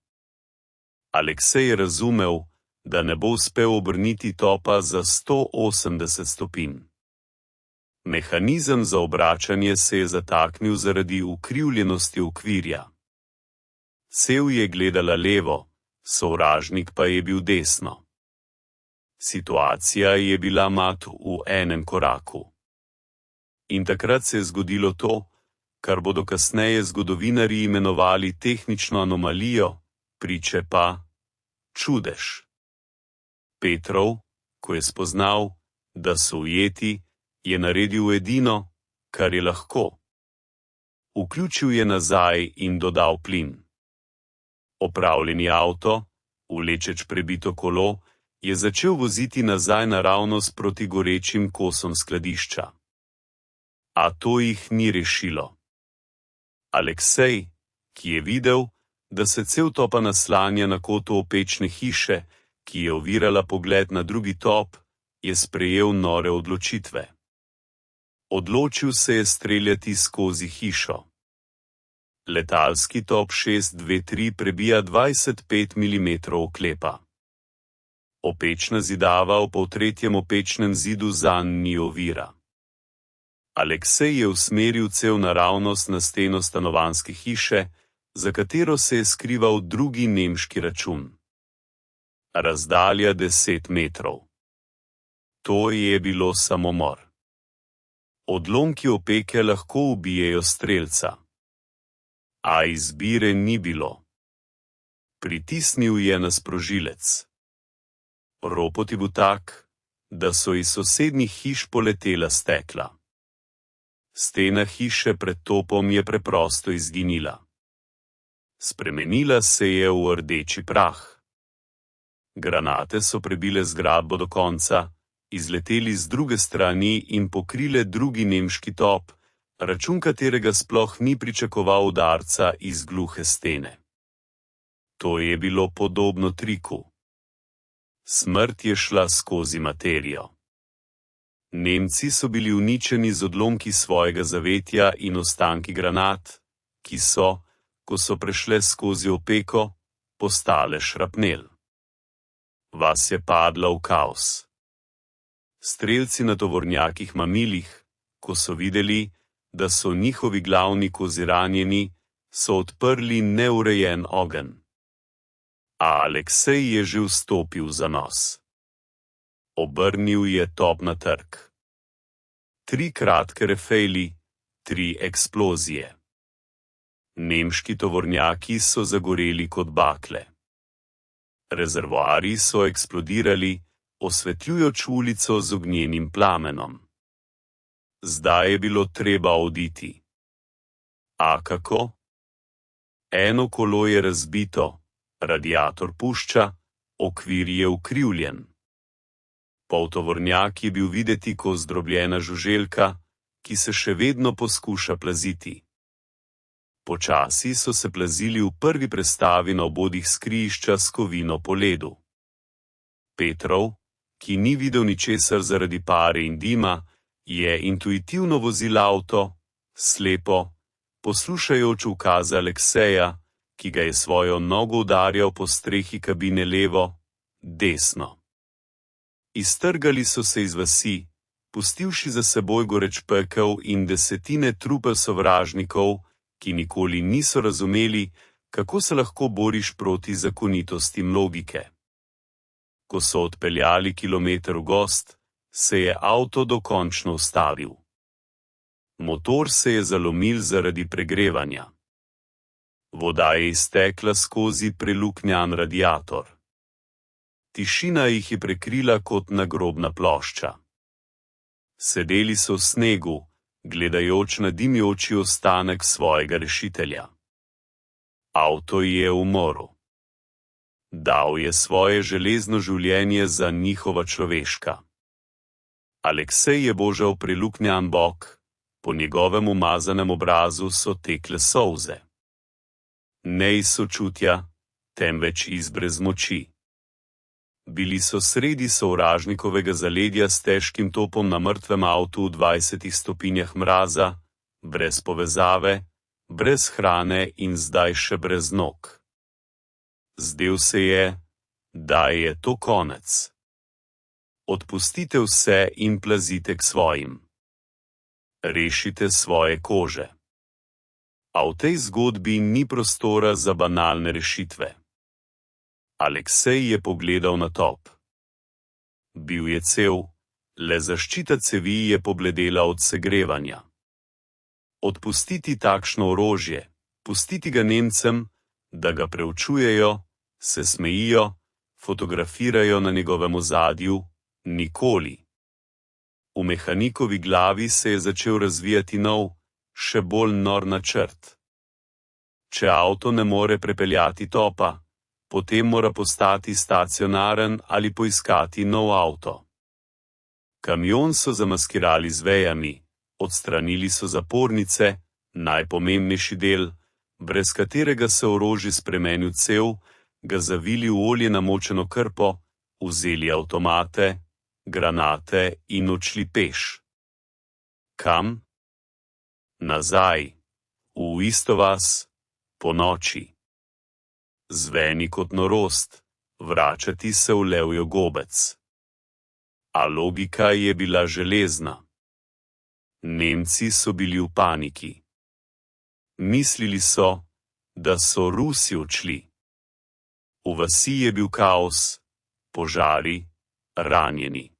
Aleksej je razumel, da ne bo uspel obrniti topa za 180 stopinj. Mehanizem za obračanje se je zataknil zaradi ukrivljenosti okvirja. Cev je gledala levo, sovražnik pa je bil desno. Situacija je bila mat v enem koraku. In takrat se je zgodilo to, kar bodo kasneje zgodovinarji imenovali tehnično anomalijo, priče pa čudež. Petrov, ko je spoznal, da so ujeti, je naredil edino, kar je lahko. Vključil je nazaj in dodal plin. Opravljeni avto, vlečeč prebito kolo, je začel voziti nazaj naravnost proti gorečim kosom skladišča. A to jih ni rešilo. Aleksej, ki je videl, da se cel topa naslanja na kotu opečne hiše, ki je ovirala pogled na drugi top, je sprejel nore odločitve. Odločil se je streljati skozi hišo. Letalski top 623 prebija 25 mm oklepa. Opečna zidava v poltretjem opečnem zidu zanj ni ovira. Aleksej je usmeril cev naravnost na steno stanovanjske hiše, za katero se je skrival drugi nemški račun. Razdalja 10 metrov. To je bilo samomor. Odlomki opeke lahko ubijejo strelca. A izbire ni bilo. Pritisnil je na sprožilec. Ropot je bil tak, da so iz sosednjih hiš poletela stekla. Stena hiše pred topom je preprosto izginila. Spremenila se je v rdeči prah. Granate so prebile zgradbo do konca, izleteli z druge strani in pokrile drugi nemški top, račun katerega sploh ni pričakoval udarca iz gluhe stene. To je bilo podobno triku. Smrt je šla skozi materijo. Nemci so bili uničeni z odlomki svojega zavetja in ostanki granat, ki so, ko so prešle skozi opeko, postale šrapnel. Vas je padla v kaos. Strelci na tovornjakih mamilih, ko so videli, da so njihovi glavni kozi ranjeni, so odprli neurejen ogenj. A Aleksej je že vstopil za nos. Obrnil je top na trg. 3 kratke refejli, 3 eksplozije. Nemški tovornjaki so zagoreli kot bakle. Rezervoarji so eksplodirali, osvetljujoč ulico z ognjenim plamenom. Zdaj je bilo treba oditi. A kako? Eno kolo je razbito, radiator pušča, okvir je ukrivljen. Poltovornjak je bil videti kot zdrobljena žuželka, ki se še vedno poskuša plaziti. Počasi so se plazili v prvi prestavi na obodih skrijišča s kovino po ledu. Petrov, ki ni videl ničesar zaradi pare in dima, je intuitivno vozil avto, slepo, poslušajoč ukaze Alekseja, ki ga je svojo nogo udarjal po strehi kabine levo, desno. Iztrgali so se iz vasi, pustivši za seboj goreč pekel in desetine trupel sovražnikov, ki nikoli niso razumeli, kako se lahko boriš proti zakonitostim logike. Ko so odpeljali kilometer v gozd, se je avto dokončno ustavil. Motor se je zalomil zaradi pregrevanja. Voda je iztekla skozi preluknjan radiator. Tišina jih je prekrila kot nagrobna plošča. Sedeli so v snegu, gledajoč na dimjoči ostanek svojega rešitelja. Avto je umoril. Dal je svoje železno življenje za njihova človeška. Aleksej je božal preluknjan bok, po njegovem umazanem obrazu so tekle solze. Ne iz sočutja, temveč iz brezmoči. Bili so sredi sovražnikovega zaledja s težkim topom na mrtvem avtu v 20 stopinjah mraza, brez povezave, brez hrane in zdaj še brez nog. Zdel se je, da je to konec. Odpustite vse in plazite k svojim. Rešite svoje kože. A v tej zgodbi ni prostora za banalne rešitve. Aleksej je pogledal na top. Bil je cel, le zaščita cevi je pobledela od segrevanja. Odpustiti takšno orožje, pustiti ga Nemcem, da ga preučujejo, se smejijo, fotografirajo na njegovem ozadju, nikoli. V mehanikovi glavi se je začel razvijati nov, še bolj nor načrt. Če avto ne more prepeljati topa, potem mora postati stacionaren ali poiskati nov avto. Kamion so zamaskirali z vejami, odstranili so zapornice, najpomembnejši del, brez katerega se orožje spremeni v cev, ga zavili v olje namočeno krpo, vzeli avtomate, granate in odšli peš. Kam? Nazaj, v isto vas, po noči. Zveni kot norost, vračati se v levjo gobec. A logika je bila železna. Nemci so bili v paniki. Mislili so, da so Rusi odšli. V vasi je bil kaos, požari, ranjeni.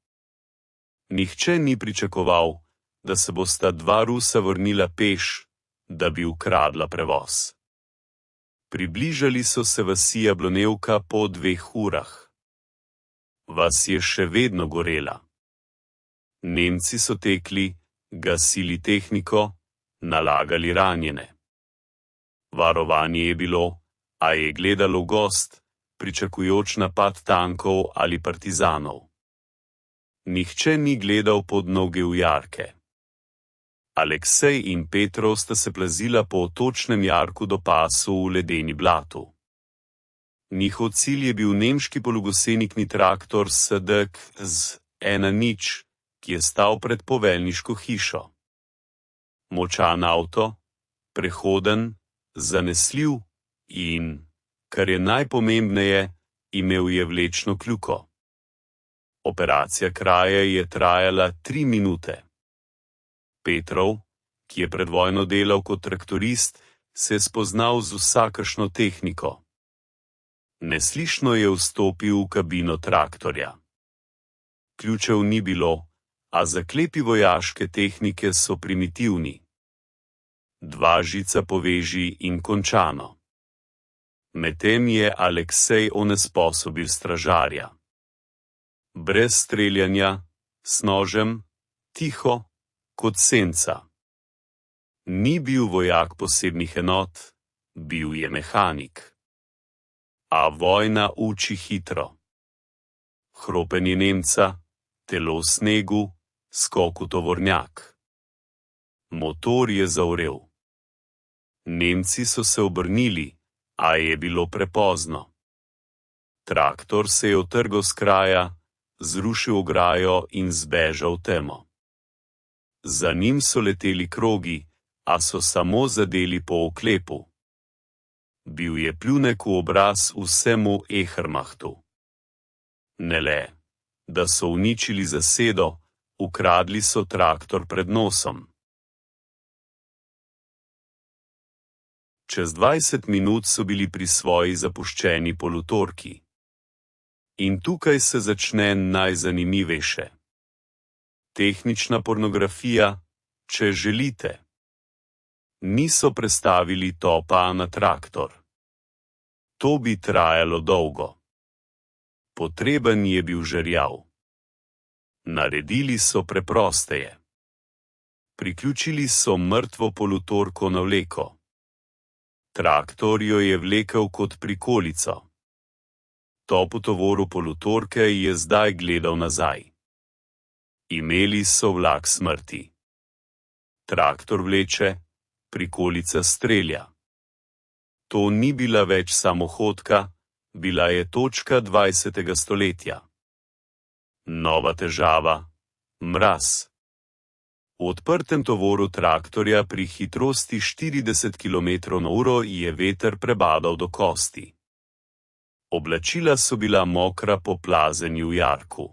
Nihče ni pričakoval, da se bosta dva Rusa vrnila peš, da bi ukradla prevoz. Približali so se vasi Jablonevka po 2 urah. Vas je še vedno gorela. Nemci so tekli, gasili tehniko, nalagali ranjene. Varovanje je bilo, a je gledalo gost, pričakujoč napad tankov ali partizanov. Nihče ni gledal pod noge v jarke. Aleksej in Petrov sta se plazila po otočnem jarku do pasu v ledeni blatu. Njihov cilj je bil nemški pologosenikni traktor SDK z 1-0, ki je stal pred poveljniško hišo. Močan avto, prehoden, zanesljiv in, kar je najpomembneje, imel je vlečno kljuko. Operacija kraje je trajala 3 minute. Petrov, ki je pred vojno delal kot traktorist, se je spoznal z vsakršno tehniko. Neslišno je vstopil v kabino traktorja. Ključev ni bilo, a zaklepi vojaške tehnike so primitivni. 2 žica poveži in končano. Medtem je Aleksej onesposobil stražarja. Brez streljanja, s nožem, tiho, kot senca. Ni bil vojak posebnih enot, bil je mehanik. A vojna uči hitro. Hropenje Nemca, telo v snegu, skok v tovornjak. Motor je zavrel. Nemci so se obrnili, a je bilo prepozno. Traktor se je utrgal s kraja, zrušil ograjo in zbežal v temo. Za njim so leteli krogi, a so samo zadeli po oklepu. Bil je pljunek v obraz vsemu Ehrmachtu. Ne le, da so uničili zasedo, ukradli so traktor pred nosom. Čez 20 minut so bili pri svoji zapuščeni polutorki. In tukaj se začne najzanimivejše. Tehnična pornografija, če želite. Niso prestavili topa na traktor. To bi trajalo dolgo. Potreben je bil žerjav. Naredili so preprosteje. Priključili so mrtvo polutorko na vleko. Traktor jo je vlekel kot prikolico. Top v tovoru polutorke je zdaj gledal nazaj. Imeli so vlak smrti. Traktor vleče, prikolica strelja. To ni bila več samohodka, bila je točka 20. stoletja. Nova težava, mraz. V odprtem tovoru traktorja pri hitrosti 40 km/h je veter prebadal do kosti. Oblačila so bila mokra po plazenju v jarku.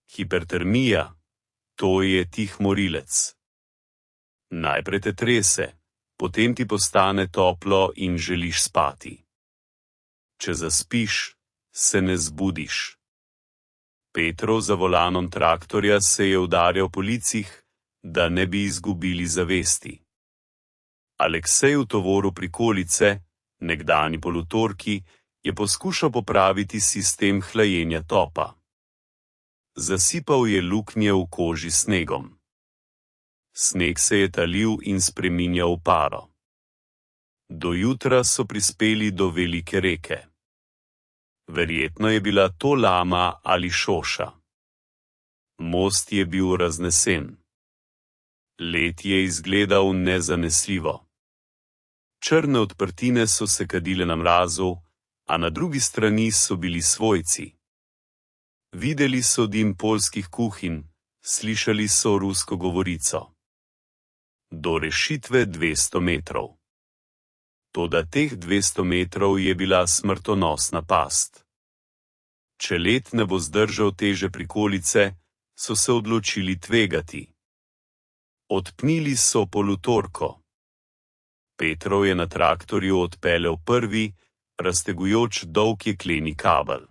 Hipertermija, to je tih morilec. Najprej te trese, potem ti postane toplo in želiš spati. Če zaspiš, se ne zbudiš. Petrov za volanom traktorja se je udarjal po licih, da ne bi izgubili zavesti. Aleksej v tovoru prikolice, nekdanji polutorki, je poskušal popraviti sistem hlajenja topa. Zasipal je luknje v koži s snegom. Sneg se je talil in spreminjal v paro. Do jutra so prispeli do velike reke. Verjetno je bila to Lama ali Šoša. Most je bil raznesen. Led je izgledal nezanesljivo. Črne odprtine so se kadile na mrazu, a na drugi strani so bili svojci. Videli so dim poljskih kuhinj, slišali so rusko govorico. Do rešitve 200 metrov. Toda teh 200 metrov je bila smrtonosna past. Če led ne bo zdržal teže prikolice, so se odločili tvegati. Odpnili so polutorko. Petrov je na traktorju odpeljal prvi, raztegujoč dolg jekleni kabel.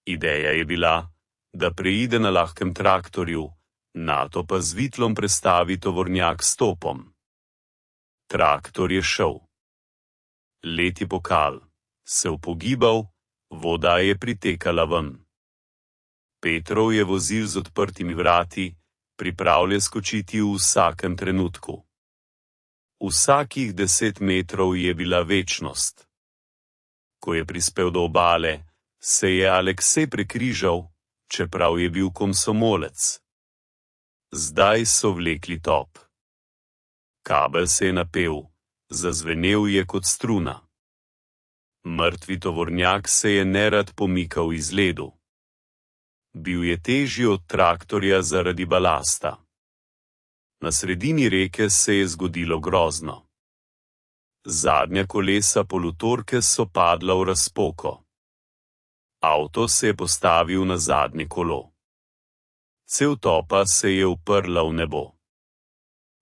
Ideja je bila, da preide na lahkem traktorju, nato pa z vitlom prestavi tovornjak s topom. Traktor je šel. Led je pokal, se upogibal, voda je pritekala ven. Petrov je vozil z odprtimi vrati, pripravljen skočiti v vsakem trenutku. Vsakih 10 metrov je bila večnost. Ko je prispel do obale, se je Aleksej prekrižal, čeprav je bil komsomolec. Zdaj so vlekli top. Kabel se je napel, zazvenel je kot struna. Mrtvi tovornjak se je nerad pomikal iz ledu. Bil je težji od traktorja zaradi balasta. Na sredini reke se je zgodilo grozno. Zadnja kolesa polutorke so padla v razpoko. Avto se je postavil na zadnje kolo. Cev topa se je uprla v nebo.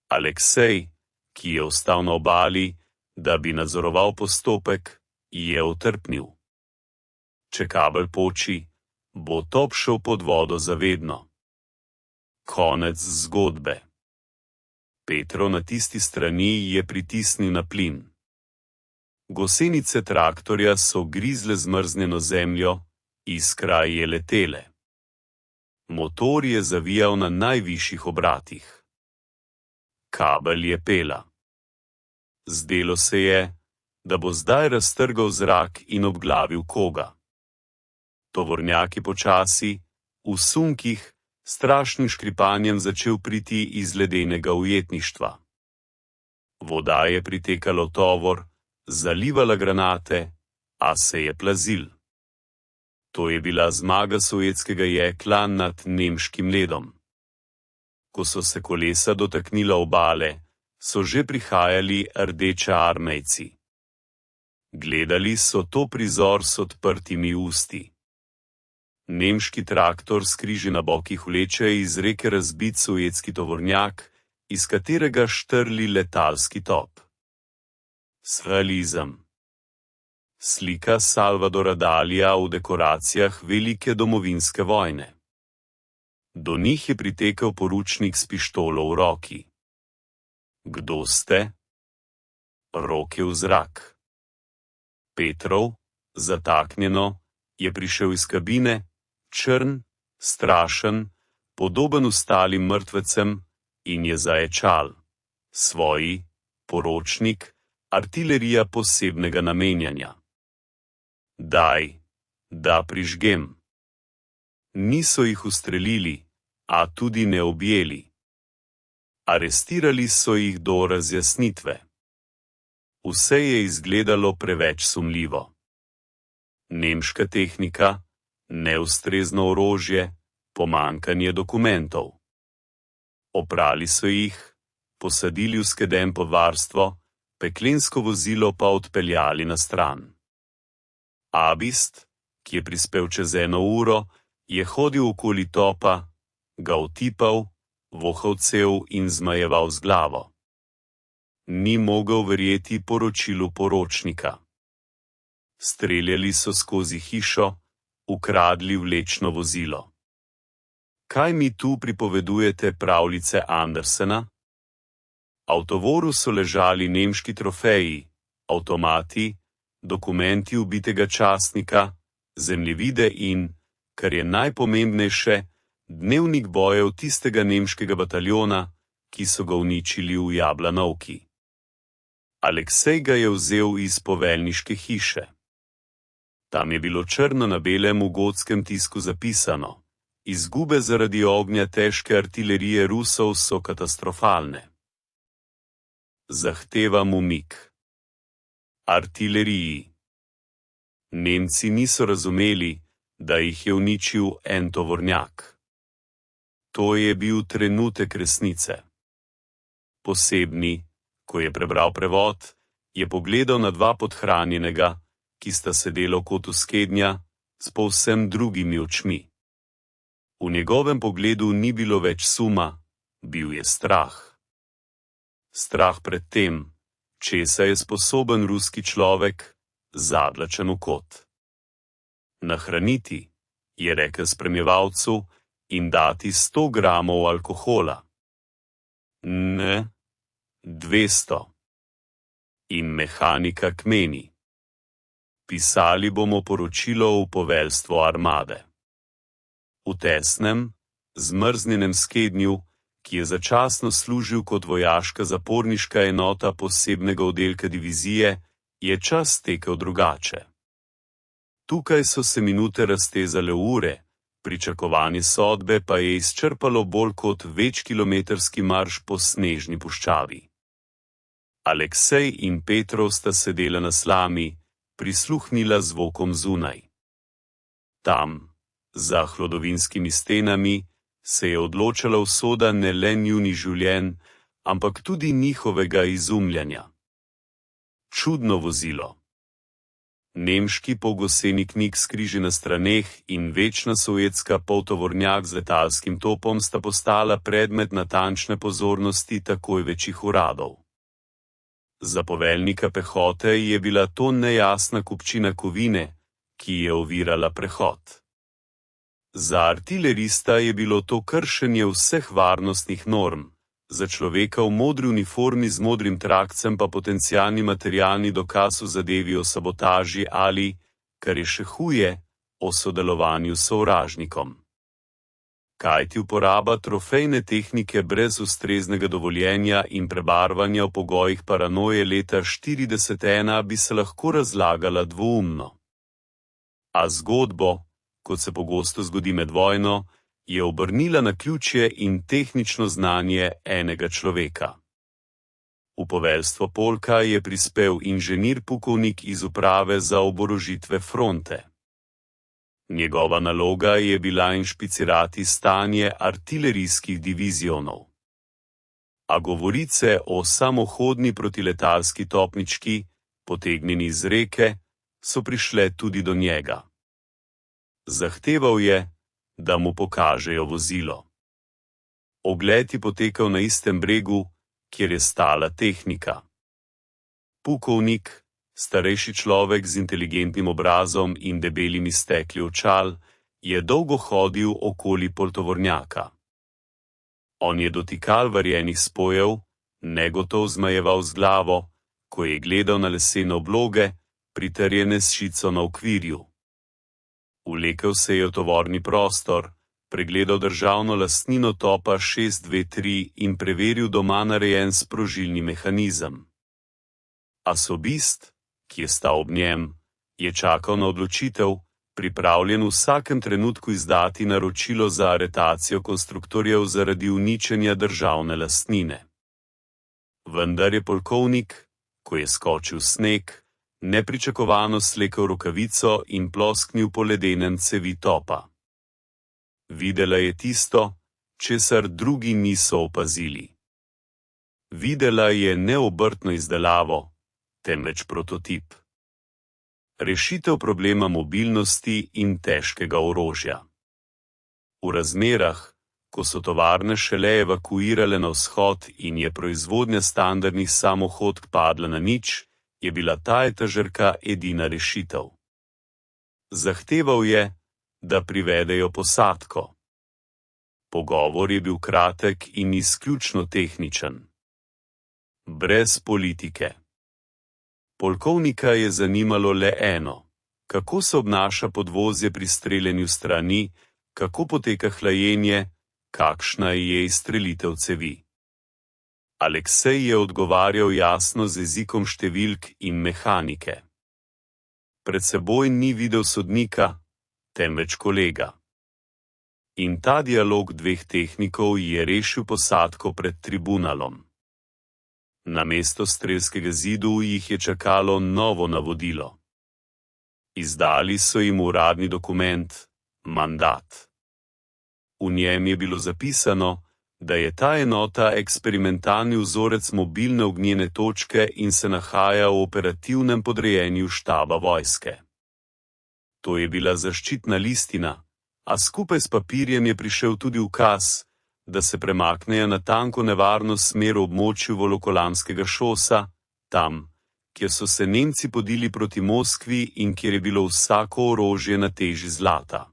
Aleksej, ki je ostal na obali, da bi nadzoroval postopek, je otrpnil. Če kabel poči, bo top šel pod vodo zavedno. Konec zgodbe. Petrov na tisti strani je pritisnil na plin. Gosenice traktorja so grizle zmrznjeno zemljo, iskra je letele. Motor je zavijal na najvišjih obratih. Kabel je pela. Zdelo se je, da bo zdaj raztrgal zrak in obglavil koga. Tovornjak je počasi, v sunkih, strašnim škripanjem začel priti iz ledenega ujetništva. Voda je pritekala v tovor, zalivala granate, a se je plazil. To je bila zmaga sovjetskega jekla nad nemškim ledom. Ko so se kolesa dotaknila obale, so že prihajali rdeče armejci. Gledali so to prizor s odprtimi usti. Nemški traktor skriži na bokih vleče iz reke razbit sovjetski tovornjak, iz katerega štrli letalski top. Surrealizem. Slika Salvadora Dalija v dekoracijah velike domovinske vojne. Do njih je pritekel poručnik s pištolo v roki. Kdo ste? Roke v zrak. Petrov, zataknjeno, je prišel iz kabine, črn, strašen, podoben ostalim mrtvecem, in je zaječal. Svoji, poročnik, artilerija posebnega namenjanja. Daj, da prižgem. Niso jih ustrelili, a tudi ne objeli. Arestirali so jih do razjasnitve. Vse je izgledalo preveč sumljivo. Nemška tehnika, neustrezno orožje, pomanjkanje dokumentov. Oprali so jih, posadili v skedenj pod varstvo, peklensko vozilo pa odpeljali na stran. Abist, ki je prispel čez 1 uro, je hodil okoli topa, ga otipal, vohal cev in zmajeval z glavo. Ni mogel verjeti poročilu poročnika. Streljali so skozi hišo, ukradli vlečno vozilo. Kaj mi tu pripovedujete pravljice Andersena? V tovoru so ležali nemški trofeji, avtomati, dokumenti ubitega častnika, zemljevide in, kar je najpomembnejše, dnevnik bojev tistega nemškega bataljona, ki so ga uničili v Jablanovki. Aleksej ga je vzel iz poveljniške hiše. Tam je bilo črno na belem v gotskem tisku zapisano: izgube zaradi ognja težke artilerije Rusov so katastrofalne. Zahtevam umik. Artileriji. Nemci niso razumeli, da jih je uničil en tovornjak. To je bil trenutek resnice. Posebni, ko je prebral prevod, je pogledal na dva podhranjenega, ki sta sedela v kotu skednja, s povsem drugimi očmi. V njegovem pogledu ni bilo več suma, bil je strah. Strah pred tem, česa je sposoben ruski človek, zadlačen v kot. Nahraniti, je rekel spremljevalcu, in dati 100 gramov alkohola. Ne, 200. In mehanika k meni. Pisali bomo poročilo v poveljstvo armade. V tesnem, zmrznjenem skednju, ki je začasno služil kot vojaška zaporniška enota posebnega oddelka divizije, je čas tekel drugače. Tukaj so se minute raztezale v ure, pričakovanje sodbe pa je izčrpalo bolj kot večkilometrski marš po snežni puščavi. Aleksej in Petrov sta sedela na slami, prisluhnila zvokom zunaj. Tam, za hlodovinskimi stenami, se je odločala usoda ne le njunih življenj, ampak tudi njihovega izumljanja. Čudno vozilo. Nemški polgoseni knjig s križi na straneh in večna sovjetska poltovornjak z letalskim topom sta postala predmet natančne pozornosti takoj večjih uradov. Za poveljnika pehote je bila to nejasna kupčina kovine, ki je ovirala prehod. Za artilerista je bilo to kršenje vseh varnostnih norm, za človeka v modri uniformi z modrim trakcem pa potencialni materialni dokaz v zadevi o sabotaži ali, kar je še huje, o sodelovanju s sovražnikom. Kajti uporaba trofejne tehnike brez ustreznega dovoljenja in prebarvanja v pogojih paranoje leta 1941 bi se lahko razlagala dvoumno. A zgodbo, kot se pogosto zgodi med vojno, je obrnila naključje in tehnično znanje enega človeka. V poveljstvo polka je prispel inženir pukovnik iz uprave za oborožitve fronte. Njegova naloga je bila inšpicirati stanje artilerijskih divizionov. A govorice o samohodni protiletalski topnički, potegnjeni iz reke, so prišle tudi do njega. Zahteval je, da mu pokažejo vozilo. Ogled je potekal na istem bregu, kjer je stala tehnika. Pukovnik, starejši človek z inteligentnim obrazom in debelimi stekli očal, je dolgo hodil okoli poltovornjaka. On je dotikal varjenih spojev, negotov zmajeval z glavo, ko je gledal na lesene obloge, pritrjene s šico na okvirju. Vlekel se je v tovorni prostor, pregledal državno lastnino topa 623 in preveril doma narejen sprožilni mehanizem. Asobist, ki je stal ob njem, je čakal na odločitev, pripravljen v vsakem trenutku izdati naročilo za aretacijo konstruktorjev zaradi uničenja državne lastnine. Vendar je polkovnik, ko je skočil sneg, nepričakovano slekel rokavico in plosknil po ledenem cevi topa. Videla je tisto, česar drugi niso opazili. Videla je ne obrtno izdelavo, temveč prototip. Rešitev problema mobilnosti in težkega orožja. V razmerah, ko so tovarne šele evakuirale na vzhod in je proizvodnja standardnih samohodk padla na nič, je bila ta etažerka edina rešitev. Zahteval je, da privedejo posadko. Pogovor je bil kratek in izključno tehničen. Brez politike. Polkovnika je zanimalo le eno: kako se obnaša podvozje pri streljanju strani, kako poteka hlajenje, kakšna je izstrelitev cevi. Aleksej je odgovarjal jasno z jezikom številk in mehanike. Pred seboj ni videl sodnika, temveč kolega. In ta dialog dveh tehnikov je rešil posadko pred tribunalom. Namesto strelskega zidu jih je čakalo novo navodilo. Izdali so jim uradni dokument, mandat. V njem je bilo zapisano, da je ta enota eksperimentalni vzorec mobilne ognjene točke in se nahaja v operativnem podrejenju štaba vojske. To je bila zaščitna listina, a skupaj s papirjem je prišel tudi ukaz, da se premaknejo na tanko nevarno smer v območju Volokolamskega šosa, tam, kjer so se Nemci podili proti Moskvi in kjer je bilo vsako orožje na teži zlata.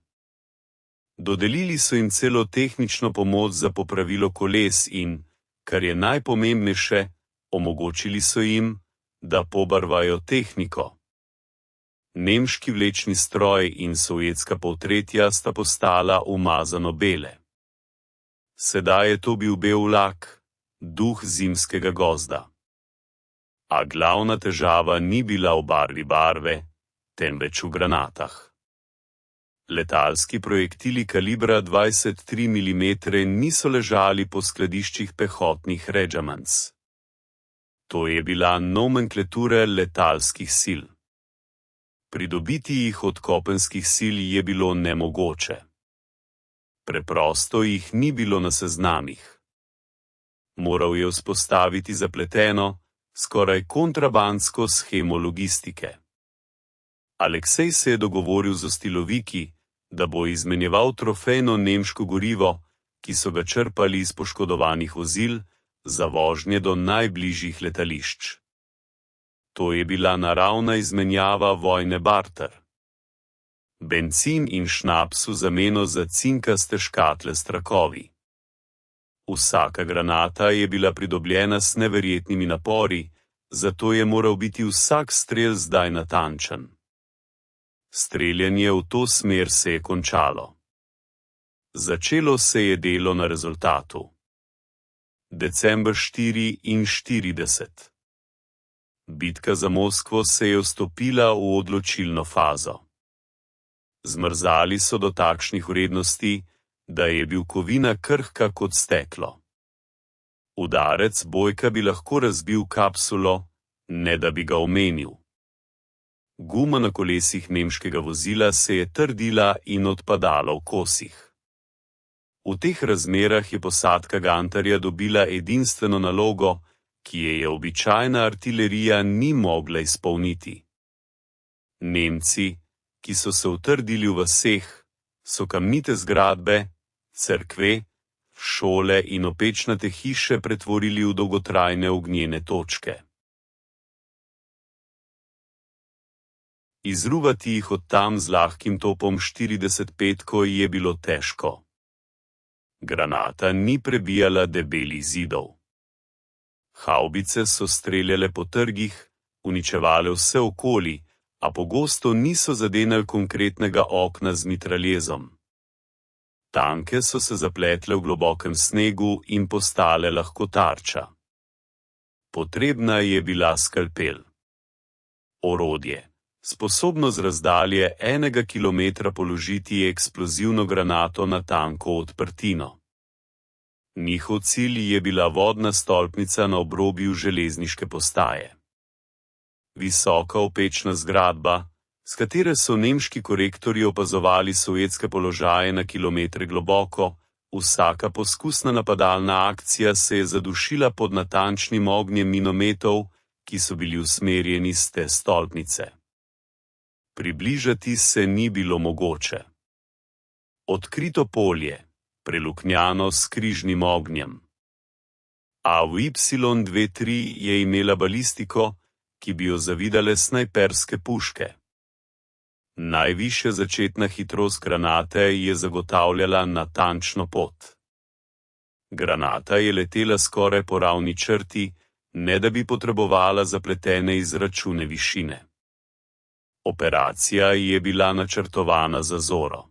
Dodelili so jim celo tehnično pomoč za popravilo koles in, kar je najpomembnejše, omogočili so jim, da pobarvajo tehniko. Nemški vlečni stroj in sovjetska poltretja sta postala umazano bele. Sedaj je to bil bel vlak, duh zimskega gozda. A glavna težava ni bila v barvi barve, temveč v granatah. Letalski projektili kalibra 23 mm niso ležali po skladiščih pehotnih regiments. To je bila nomenklatura letalskih sil. Pridobiti jih od kopenskih sil je bilo nemogoče. Preprosto jih ni bilo na seznamih. Moral je vzpostaviti zapleteno, skoraj kontrabandsko shemo logistike. Aleksej se je dogovoril z ostiloviki, da bo izmenjeval trofejno nemško gorivo, ki so ga črpali iz poškodovanih vozil, za vožnje do najbližjih letališč. To je bila naravna izmenjava vojne barter. Bencin in šnaps v zameno za cinkaste škatle s trakovi. Vsaka granata je bila pridobljena s neverjetnimi napori, zato je moral biti vsak strel zdaj natančen. Streljanje v to smer se je končalo. Začelo se je delo na rezultatu. December 44. Bitka za Moskvo se je vstopila v odločilno fazo. Zmrzali so do takšnih vrednosti, da je bil kovina krhka kot steklo. Udarec bojka bi lahko razbil kapsulo, ne da bi ga omenil. Guma na kolesih nemškega vozila se je trdila in odpadala v kosih. V teh razmerah je posadka Gantarja dobila edinstveno nalogo, ki je običajna artilerija ni mogla izpolniti. Nemci, ki so se utrdili v vaseh, so kamnite zgradbe, cerkve, šole in opečnate hiše pretvorili v dolgotrajne ognjene točke. Izruvati jih od tam z lahkim topom 45 je bilo težko. Granata ni prebijala debelih zidov. Havbice so streljale po trgih, uničevale vse okoli, a pogosto niso zadenali konkretnega okna z mitraljezom. Tanke so se zapletle v globokem snegu in postale lahko tarča. Potrebna je bila skalpel. Orodje, sposobno z razdalje 1 kilometra položiti eksplozivno granato na tanko odprtino. Njihov cilj je bila vodna stolpnica na obrobju železniške postaje. Visoka opečna zgradba, s katere so nemški korektorji opazovali sovjetske položaje na kilometre globoko, vsaka poskusna napadalna akcija se je zadušila pod natančnim ognjem minometov, ki so bili usmerjeni s te stolpnice. Približati se ni bilo mogoče. Odkrito polje, preluknjano s križnim ognjem. A v Y23 je imela balistiko, ki bi jo zavidale snajperske puške. Najvišja začetna hitrost granate je zagotavljala natančno pot. Granata je letela skoraj po ravni črti, ne da bi potrebovala zapletene izračune višine. Operacija je bila načrtovana za zoro.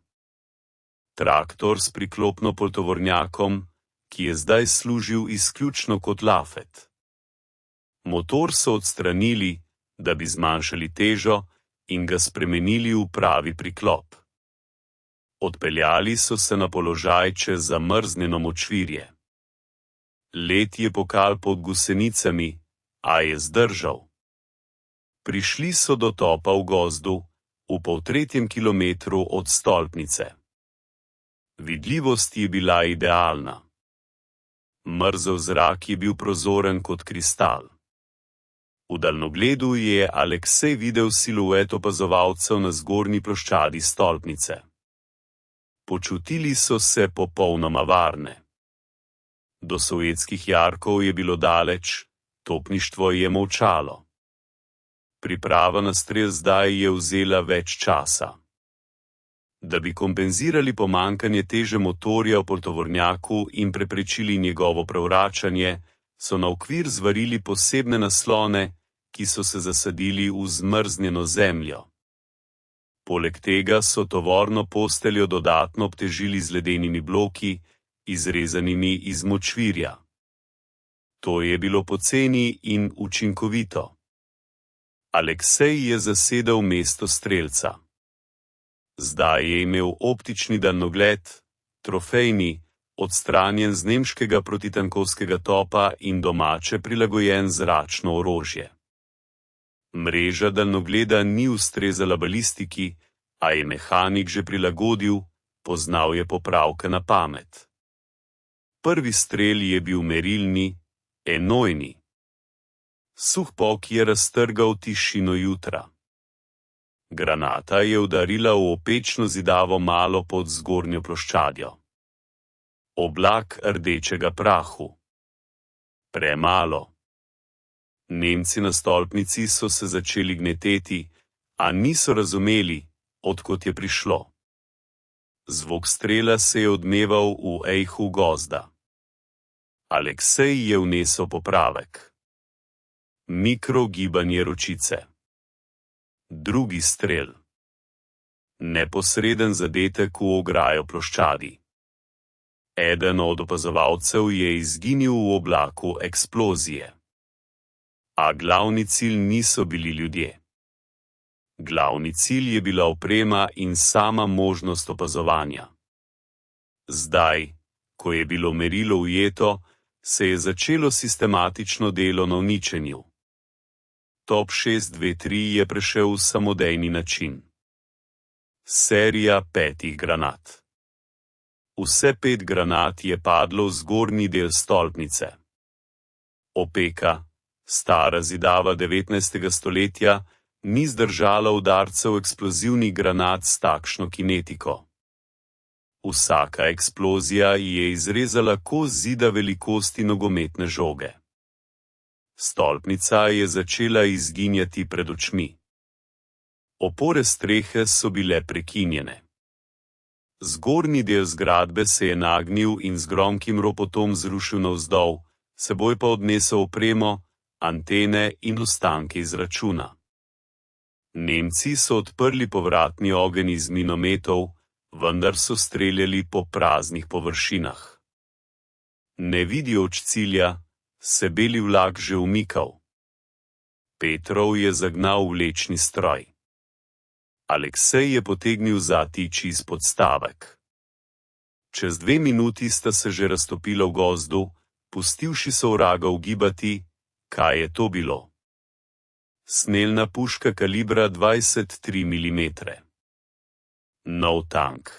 Traktor s priklopno poltovornjakom, ki je zdaj služil izključno kot lafet. Motor so odstranili, da bi zmanjšali težo in ga spremenili v pravi priklop. Odpeljali so se na položaj čez zamrznjeno močvirje. Led je pokal pod gusenicami, a je zdržal. Prišli so do topa v gozdu, v 1/3 kilometru od stolpnice. Vidljivost je bila idealna. Mrzel zrak je bil prozoren kot kristal. V daljnogledu je Aleksej videl siluet opazovalcev na zgornji ploščadi stolpnice. Počutili so se popolnoma varne. Do sovjetskih jarkov je bilo daleč, topništvo je molčalo. Priprava na strel zdaj je vzela več časa. Da bi kompenzirali pomanjkanje teže motorja v poltovornjaku in preprečili njegovo prevračanje, so na okvir zvarili posebne naslone, ki so se zasadili v zmrznjeno zemljo. Poleg tega so tovorno posteljo dodatno obtežili z ledenimi bloki, izrezanimi iz močvirja. To je bilo poceni in učinkovito. Aleksej je zasedel mesto strelca. Zdaj je imel optični daljnogled, trofejni, odstranjen z nemškega protitankovskega topa in domače prilagojen zračno orožje. Mreža daljnogleda ni ustrezala balistiki, a je mehanik že prilagodil, poznal je popravke na pamet. Prvi strel je bil merilni, enojni. Suh pok je raztrgal tišino jutra. Granata je udarila v opečno zidavo malo pod zgornjo ploščadjo. Oblak rdečega prahu. Premalo. Nemci na stolpnici so se začeli gneteti, a niso razumeli, od kod je prišlo. Zvok strela se je odmeval v ejhu gozda. Aleksej je vnesel popravek. Mikrogibanje ročice. Drugi strel. Neposreden zadetek v ograjo ploščadi. Eden od opazovalcev je izginil v oblaku eksplozije. A glavni cilj niso bili ljudje. Glavni cilj je bila oprema in sama možnost opazovanja. Zdaj, ko je bilo merilo ujeto, se je začelo sistematično delo na uničenju. Top 623 je prešel v samodejni način. Serija 5 granat. Vse 5 granat je padlo v zgornji del stolpnice. Opeka, stara zidava 19. stoletja, ni zdržala udarcev eksplozivnih granat s takšno kinetiko. Vsaka eksplozija je izrezala kos zida velikosti nogometne žoge. Stolpnica je začela izginjati pred očmi. Opore strehe so bile prekinjene. Zgornji del zgradbe se je nagnil in z gromkim ropotom zrušil navzdol, seboj pa odnesel opremo, antene in ostanke iz računa. Nemci so odprli povratni ogenj iz minometov, vendar so streljali po praznih površinah. Ne vidijoč cilja, se beli vlak že umikal. Petrov je zagnal vlečni stroj. Aleksej je potegnil zatič izpod stavek. Čez 2 minuti sta se že raztopila v gozdu, pustivši so vraga ugibati, kaj je to bilo. Snelna puška kalibra 23 mm. Nov tank.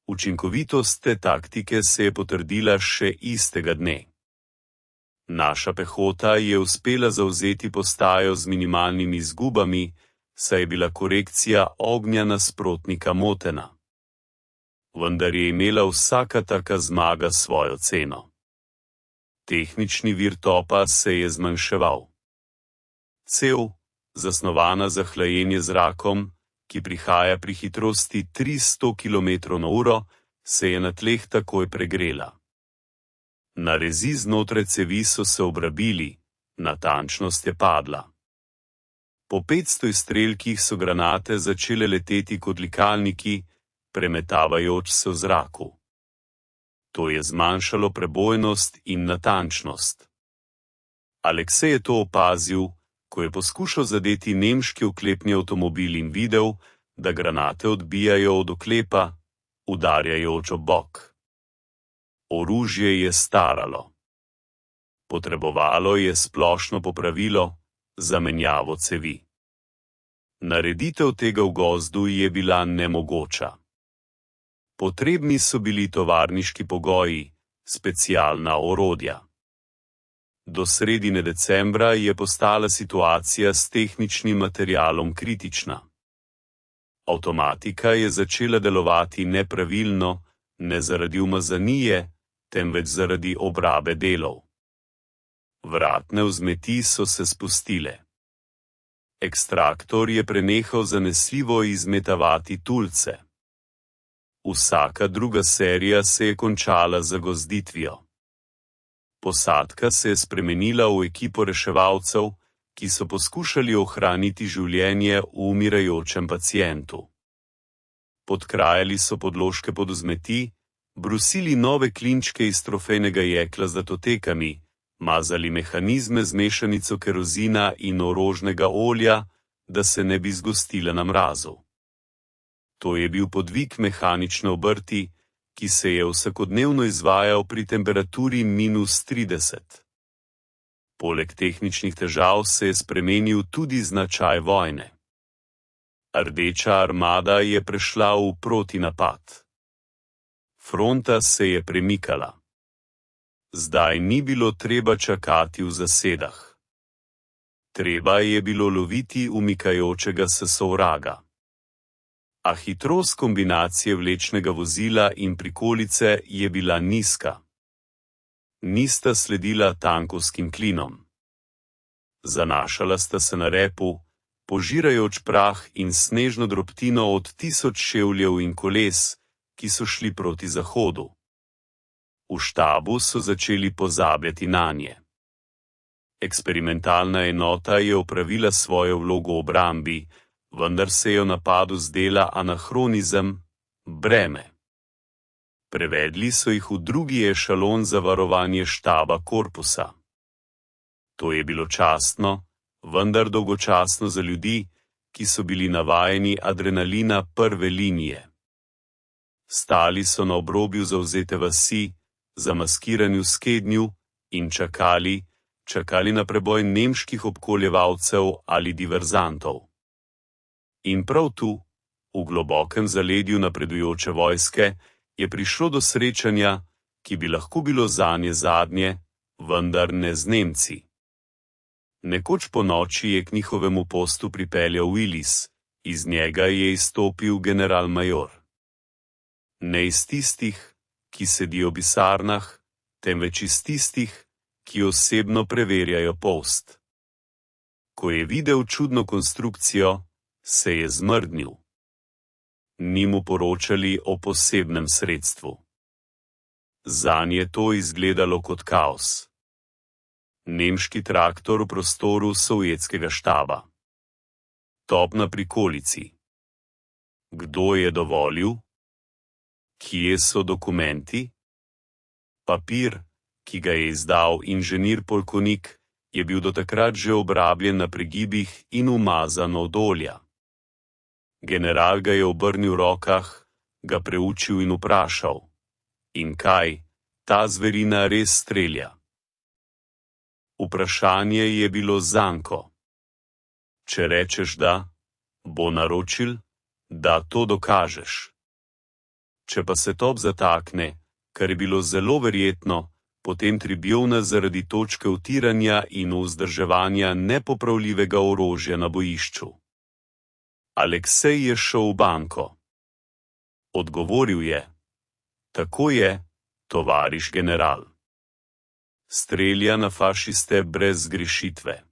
Učinkovitost te taktike se je potrdila še istega dne. Naša pehota je uspela zavzeti postajo z minimalnimi izgubami, saj je bila korekcija ognja nasprotnika motena. Vendar je imela vsaka taka zmaga svojo ceno. Tehnični vir topa se je zmanjševal. Cev, zasnovana za hlajenje zrakom, ki prihaja pri hitrosti 300 km/h, se je na tleh takoj pregrela. Narezi znotraj cevi so se obrabili, Natančnost je padla. Po 500 izstrelkih so granate začele leteti kot likalniki, premetavajoč se v zraku. To je zmanjšalo prebojnost in natančnost. Aleksej je to opazil, ko je poskušal zadeti nemški oklepni avtomobil in videl, da granate odbijajo od oklepa, udarjajoč ob bok. Orožje je staralo. Potrebovalo je splošno popravilo, zamenjavo cevi. Nareditev tega v gozdu je bila nemogoča. Potrebni so bili tovarniški pogoji, specialna orodja. Do sredine decembra je postala situacija s tehničnim materialom kritična. Avtomatika je začela delovati nepravilno, ne zaradi umazanije, temveč zaradi obrabe delov. Vratne vzmeti so se spustile. Ekstraktor je prenehal zanesljivo izmetavati tulce. Vsaka druga serija se je končala z zagozditvijo. Posadka se je spremenila v ekipo reševalcev, ki so poskušali ohraniti življenje v umirajočem pacientu. Podkrajali so podložke pod vzmeti, brusili nove klinčke iz trofejnega jekla z datotekami, mazali mehanizme z mešanico kerozina in orožnega olja, da se ne bi zgostile na mrazu. To je bil podvig mehanične obrti, ki se je vsakodnevno izvajal pri temperaturi -30. Poleg tehničnih težav se je spremenil tudi značaj vojne. Rdeča armada je prešla v protinapad. Fronta se je premikala. Zdaj ni bilo treba čakati v zasedah. Treba je bilo loviti umikajočega se sovraga. A hitrost kombinacije vlečnega vozila in prikolice je bila nizka. Nista sledila tankovskim klinom. Zanašala sta se na repu, požirajoč prah in snežno drobtino od 1000 čevljev in koles, ki so šli proti zahodu. V štabu so začeli pozabljati nanje. Eksperimentalna enota je opravila svojo vlogo v obrambi, vendar se je v napadu zdela anahronizem, breme. Prevedli so jih v drugi ešalon za varovanje štaba korpusa. To je bilo častno, vendar dolgočasno za ljudi, ki so bili navajeni adrenalina prve linije. Stali so na obrobju zavzete vasi, zamaskirani v skednju in čakali na preboj nemških obkoljevalcev ali diverzantov. In prav tu, v globokem zaledju napredujoče vojske, je prišlo do srečanja, ki bi lahko bilo zanje zadnje, vendar ne z Nemci. Nekoč po noči je k njihovemu postu pripeljal Willis, iz njega je izstopil generalmajor. Ne iz tistih, ki sedijo v pisarnah, temveč iz tistih, ki osebno preverjajo post. Ko je videl čudno konstrukcijo, se je zmrdnil. Ni mu poročali o posebnem sredstvu. Zanj je to izgledalo kot kaos. Nemški traktor v prostoru sovjetskega štaba. Top na prikolici. Kdo je dovolil? Kje so dokumenti? Papir, ki ga je izdal inženir polkovnik, je bil do takrat že obrabljen na pregibih in umazan od olja. General ga je obrnil v rokah, ga preučil in vprašal: In kaj, ta zverina res strelja? Vprašanje je bilo zanko. Če rečeš da, bo naročil, da to dokažeš. Če pa se top zatakne, kar je bilo zelo verjetno, potem Tribjona zaradi točke utiranja in vzdrževanja nepopravljivega orožja na bojišču. Aleksej je šel v banko. Odgovoril je: Tako je, tovariš general. Strelja na fašiste brez zgrešitve.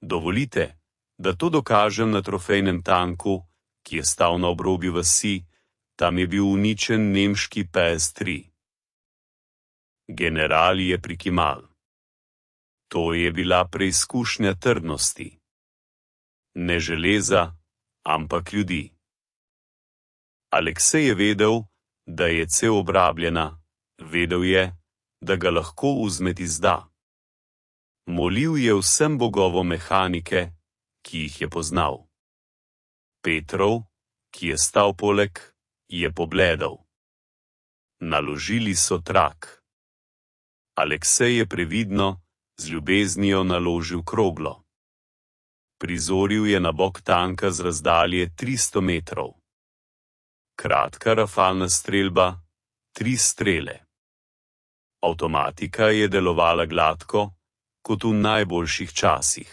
Dovolite, da to dokažem na trofejnem tanku, ki je stal na obrobju vasi, tam je bil uničen nemški PS3. General je prikimal. To je bila preizkušnja trdnosti. Ne železa, ampak ljudi. Aleksej je vedel, da je cev obrabljena, vedel je, da ga lahko vzmet izda. Molil je vsem bogovom mehanike, ki jih je poznal. Petrov, ki je stal poleg, je pobledel. Naložili so trak. Aleksej je previdno, z ljubeznijo naložil kroglo. Prizoril je na bok tanka z razdalje 300 metrov. Kratka rafalna streljba, 3 strele. Avtomatika je delovala gladko, kot v najboljših časih.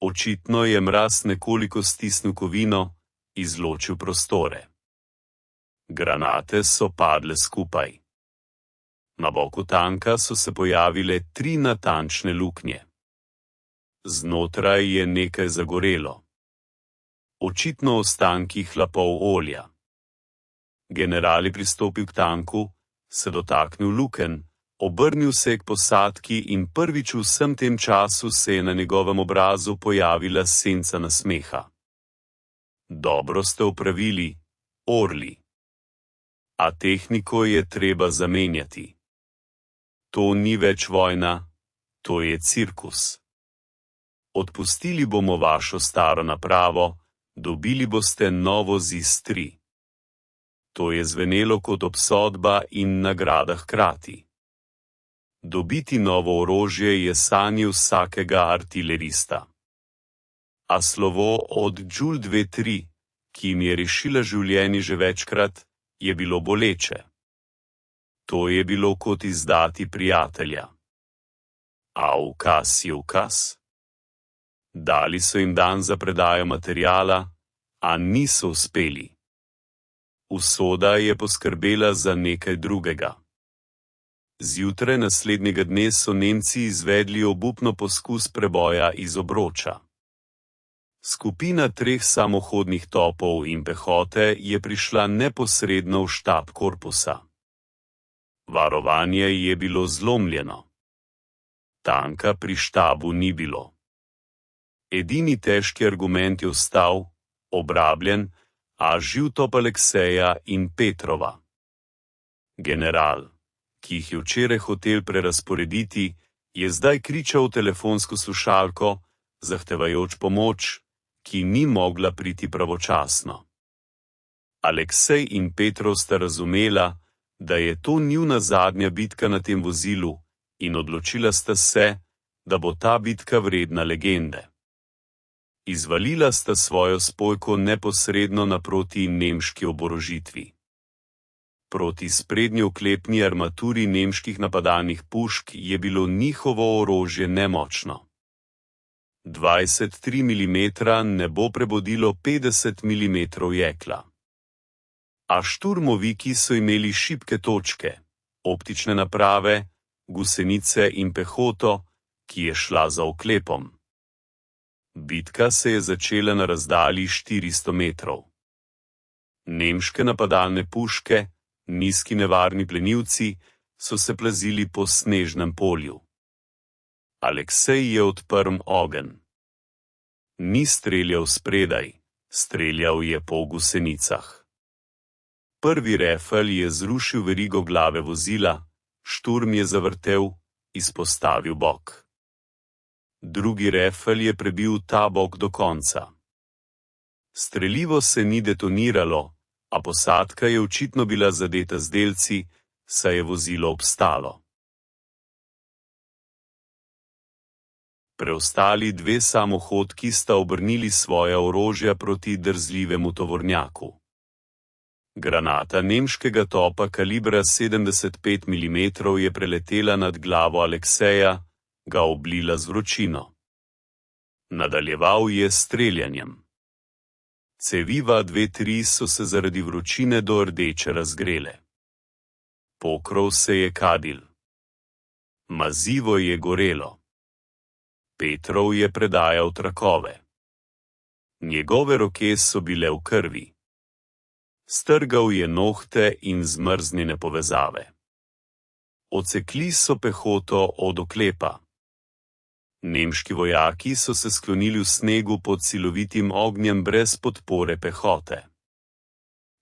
Očitno je mraz nekoliko stisnil kovino, izločil prostore. Granate so padle skupaj. Na boku tanka so se pojavile 3 natančne luknje. Znotraj je nekaj zagorelo. Očitno ostanki hlapov olja. General je pristopil k tanku, se dotaknil lukenj, obrnil se k posadki in prvič v vsem tem času se je na njegovem obrazu pojavila senca nasmeha. Dobro ste opravili, orli. A tehniko je treba zamenjati. To ni več vojna, to je cirkus. Odpustili bomo vašo staro napravo, dobili boste novo ZIS-3. To je zvenelo kot obsodba in nagrada hkrati. Dobiti novo orožje je sanje vsakega artilerista. A slovo od Joule 2-3, ki jim je rešila življenje že večkrat, je bilo boleče. To je bilo kot izdati prijatelja. A ukaz je ukaz. Dali so jim dan za predajo materiala, a niso uspeli. Usoda je poskrbela za nekaj drugega. Zjutraj naslednjega dne so Nemci izvedli obupno poskus preboja iz obroča. Skupina 3 samohodnih topov in pehote je prišla neposredno v štab korpusa. Varovanje je bilo zlomljeno. Tanka pri štabu ni bilo. Edini težki argument je ostal, obrabljen, a živ top Alekseja in Petrova. General, ki jih je včeraj hotel prerazporediti, je zdaj kričal v telefonsko slušalko, zahtevajoč pomoč, ki ni mogla priti pravočasno. Aleksej in Petrov sta razumela, da je to njuna zadnja bitka na tem vozilu, in odločila sta se, da bo ta bitka vredna legende. Izvalila sta svojo spojko neposredno naproti nemški oborožitvi. Proti sprednji oklepni armaturi nemških napadalnih pušk je bilo njihovo orožje nemočno. 23 mm ne bo prebodilo 50 mm jekla. A šturmoviki so imeli šibke točke, optične naprave, gusenice in pehoto, ki je šla za oklepom. Bitka se je začela na razdalji 400 metrov. Nemške napadalne puške, nizki nevarni plenilci, so se plazili po snežnem polju. Aleksej je odprl ogenj. Ni streljal spredaj, streljal je po gusenicah. Prvi refelj je zrušil verigo glave vozila, šturm je zavrtel, izpostavil bok. Drugi refelj je prebil ta bok do konca. Strelivo se ni detoniralo, a posadka je očitno bila zadeta z delci, saj je vozilo obstalo. Preostali 2 samohodki sta obrnili svoja orožja proti drzljivemu tovornjaku. Granata nemškega topa kalibra 75 mm je preletela nad glavo Alekseja, ga oblila z vročino. Nadaljeval je s streljanjem. Ceviva 2-3 so se zaradi vročine do rdeče razgrele. Pokrov se je kadil. Mazivo je gorelo. Petrov je predajal trakove. Njegove roke so bile v krvi. Strgal je nohte in zmrznjene povezave. Odsekli so pehoto od oklepa. Nemški vojaki so se sklonili v snegu pod silovitim ognjem brez podpore pehote.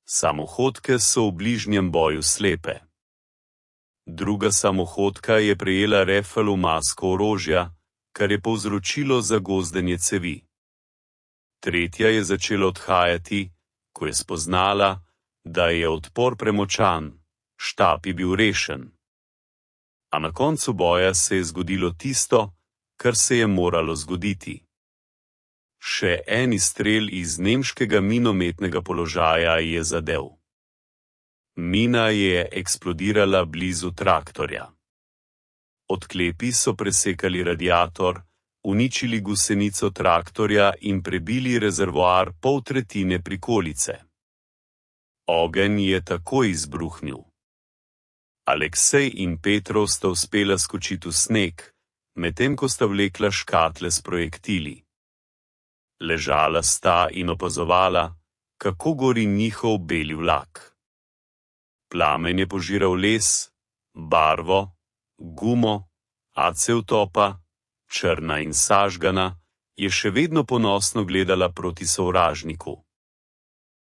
Samohodke so v bližnjem boju slepe. Druga samohodka je prejela rifle v masko orožja, kar je povzročilo zagozdenje cevi. Tretja je začela odhajati, ko je spoznala, da je odpor premočan, štab je bil rešen. A na koncu boja se je zgodilo tisto, kar se je moralo zgoditi. Še en izstrel iz nemškega minometnega položaja je zadel. Mina je eksplodirala blizu traktorja. Odklepi so presekali radiator, uničili gusenico traktorja in prebili rezervoar pol-tretjine prikolice. Ogenj je takoj izbruhnil. Aleksej in Petrov sta uspela skočiti v sneg, medtem ko sta vlekla škatle s projektili. Ležala sta in opazovala, kako gori njihov beli vlak. Plamen je požiral les, barvo, gumo, acev topa, črna in sažgana, je še vedno ponosno gledala proti sovražniku.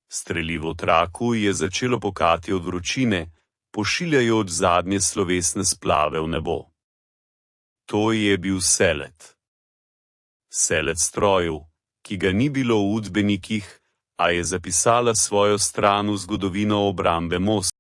Strelivo v traku je začelo pokati od vročine, pošiljajoč zadnje slovesne splave v nebo. To je bil Selet. Selet strojev, ki ga ni bilo v učbenikih, a je zapisala svojo stran v zgodovino obrambe Moskve.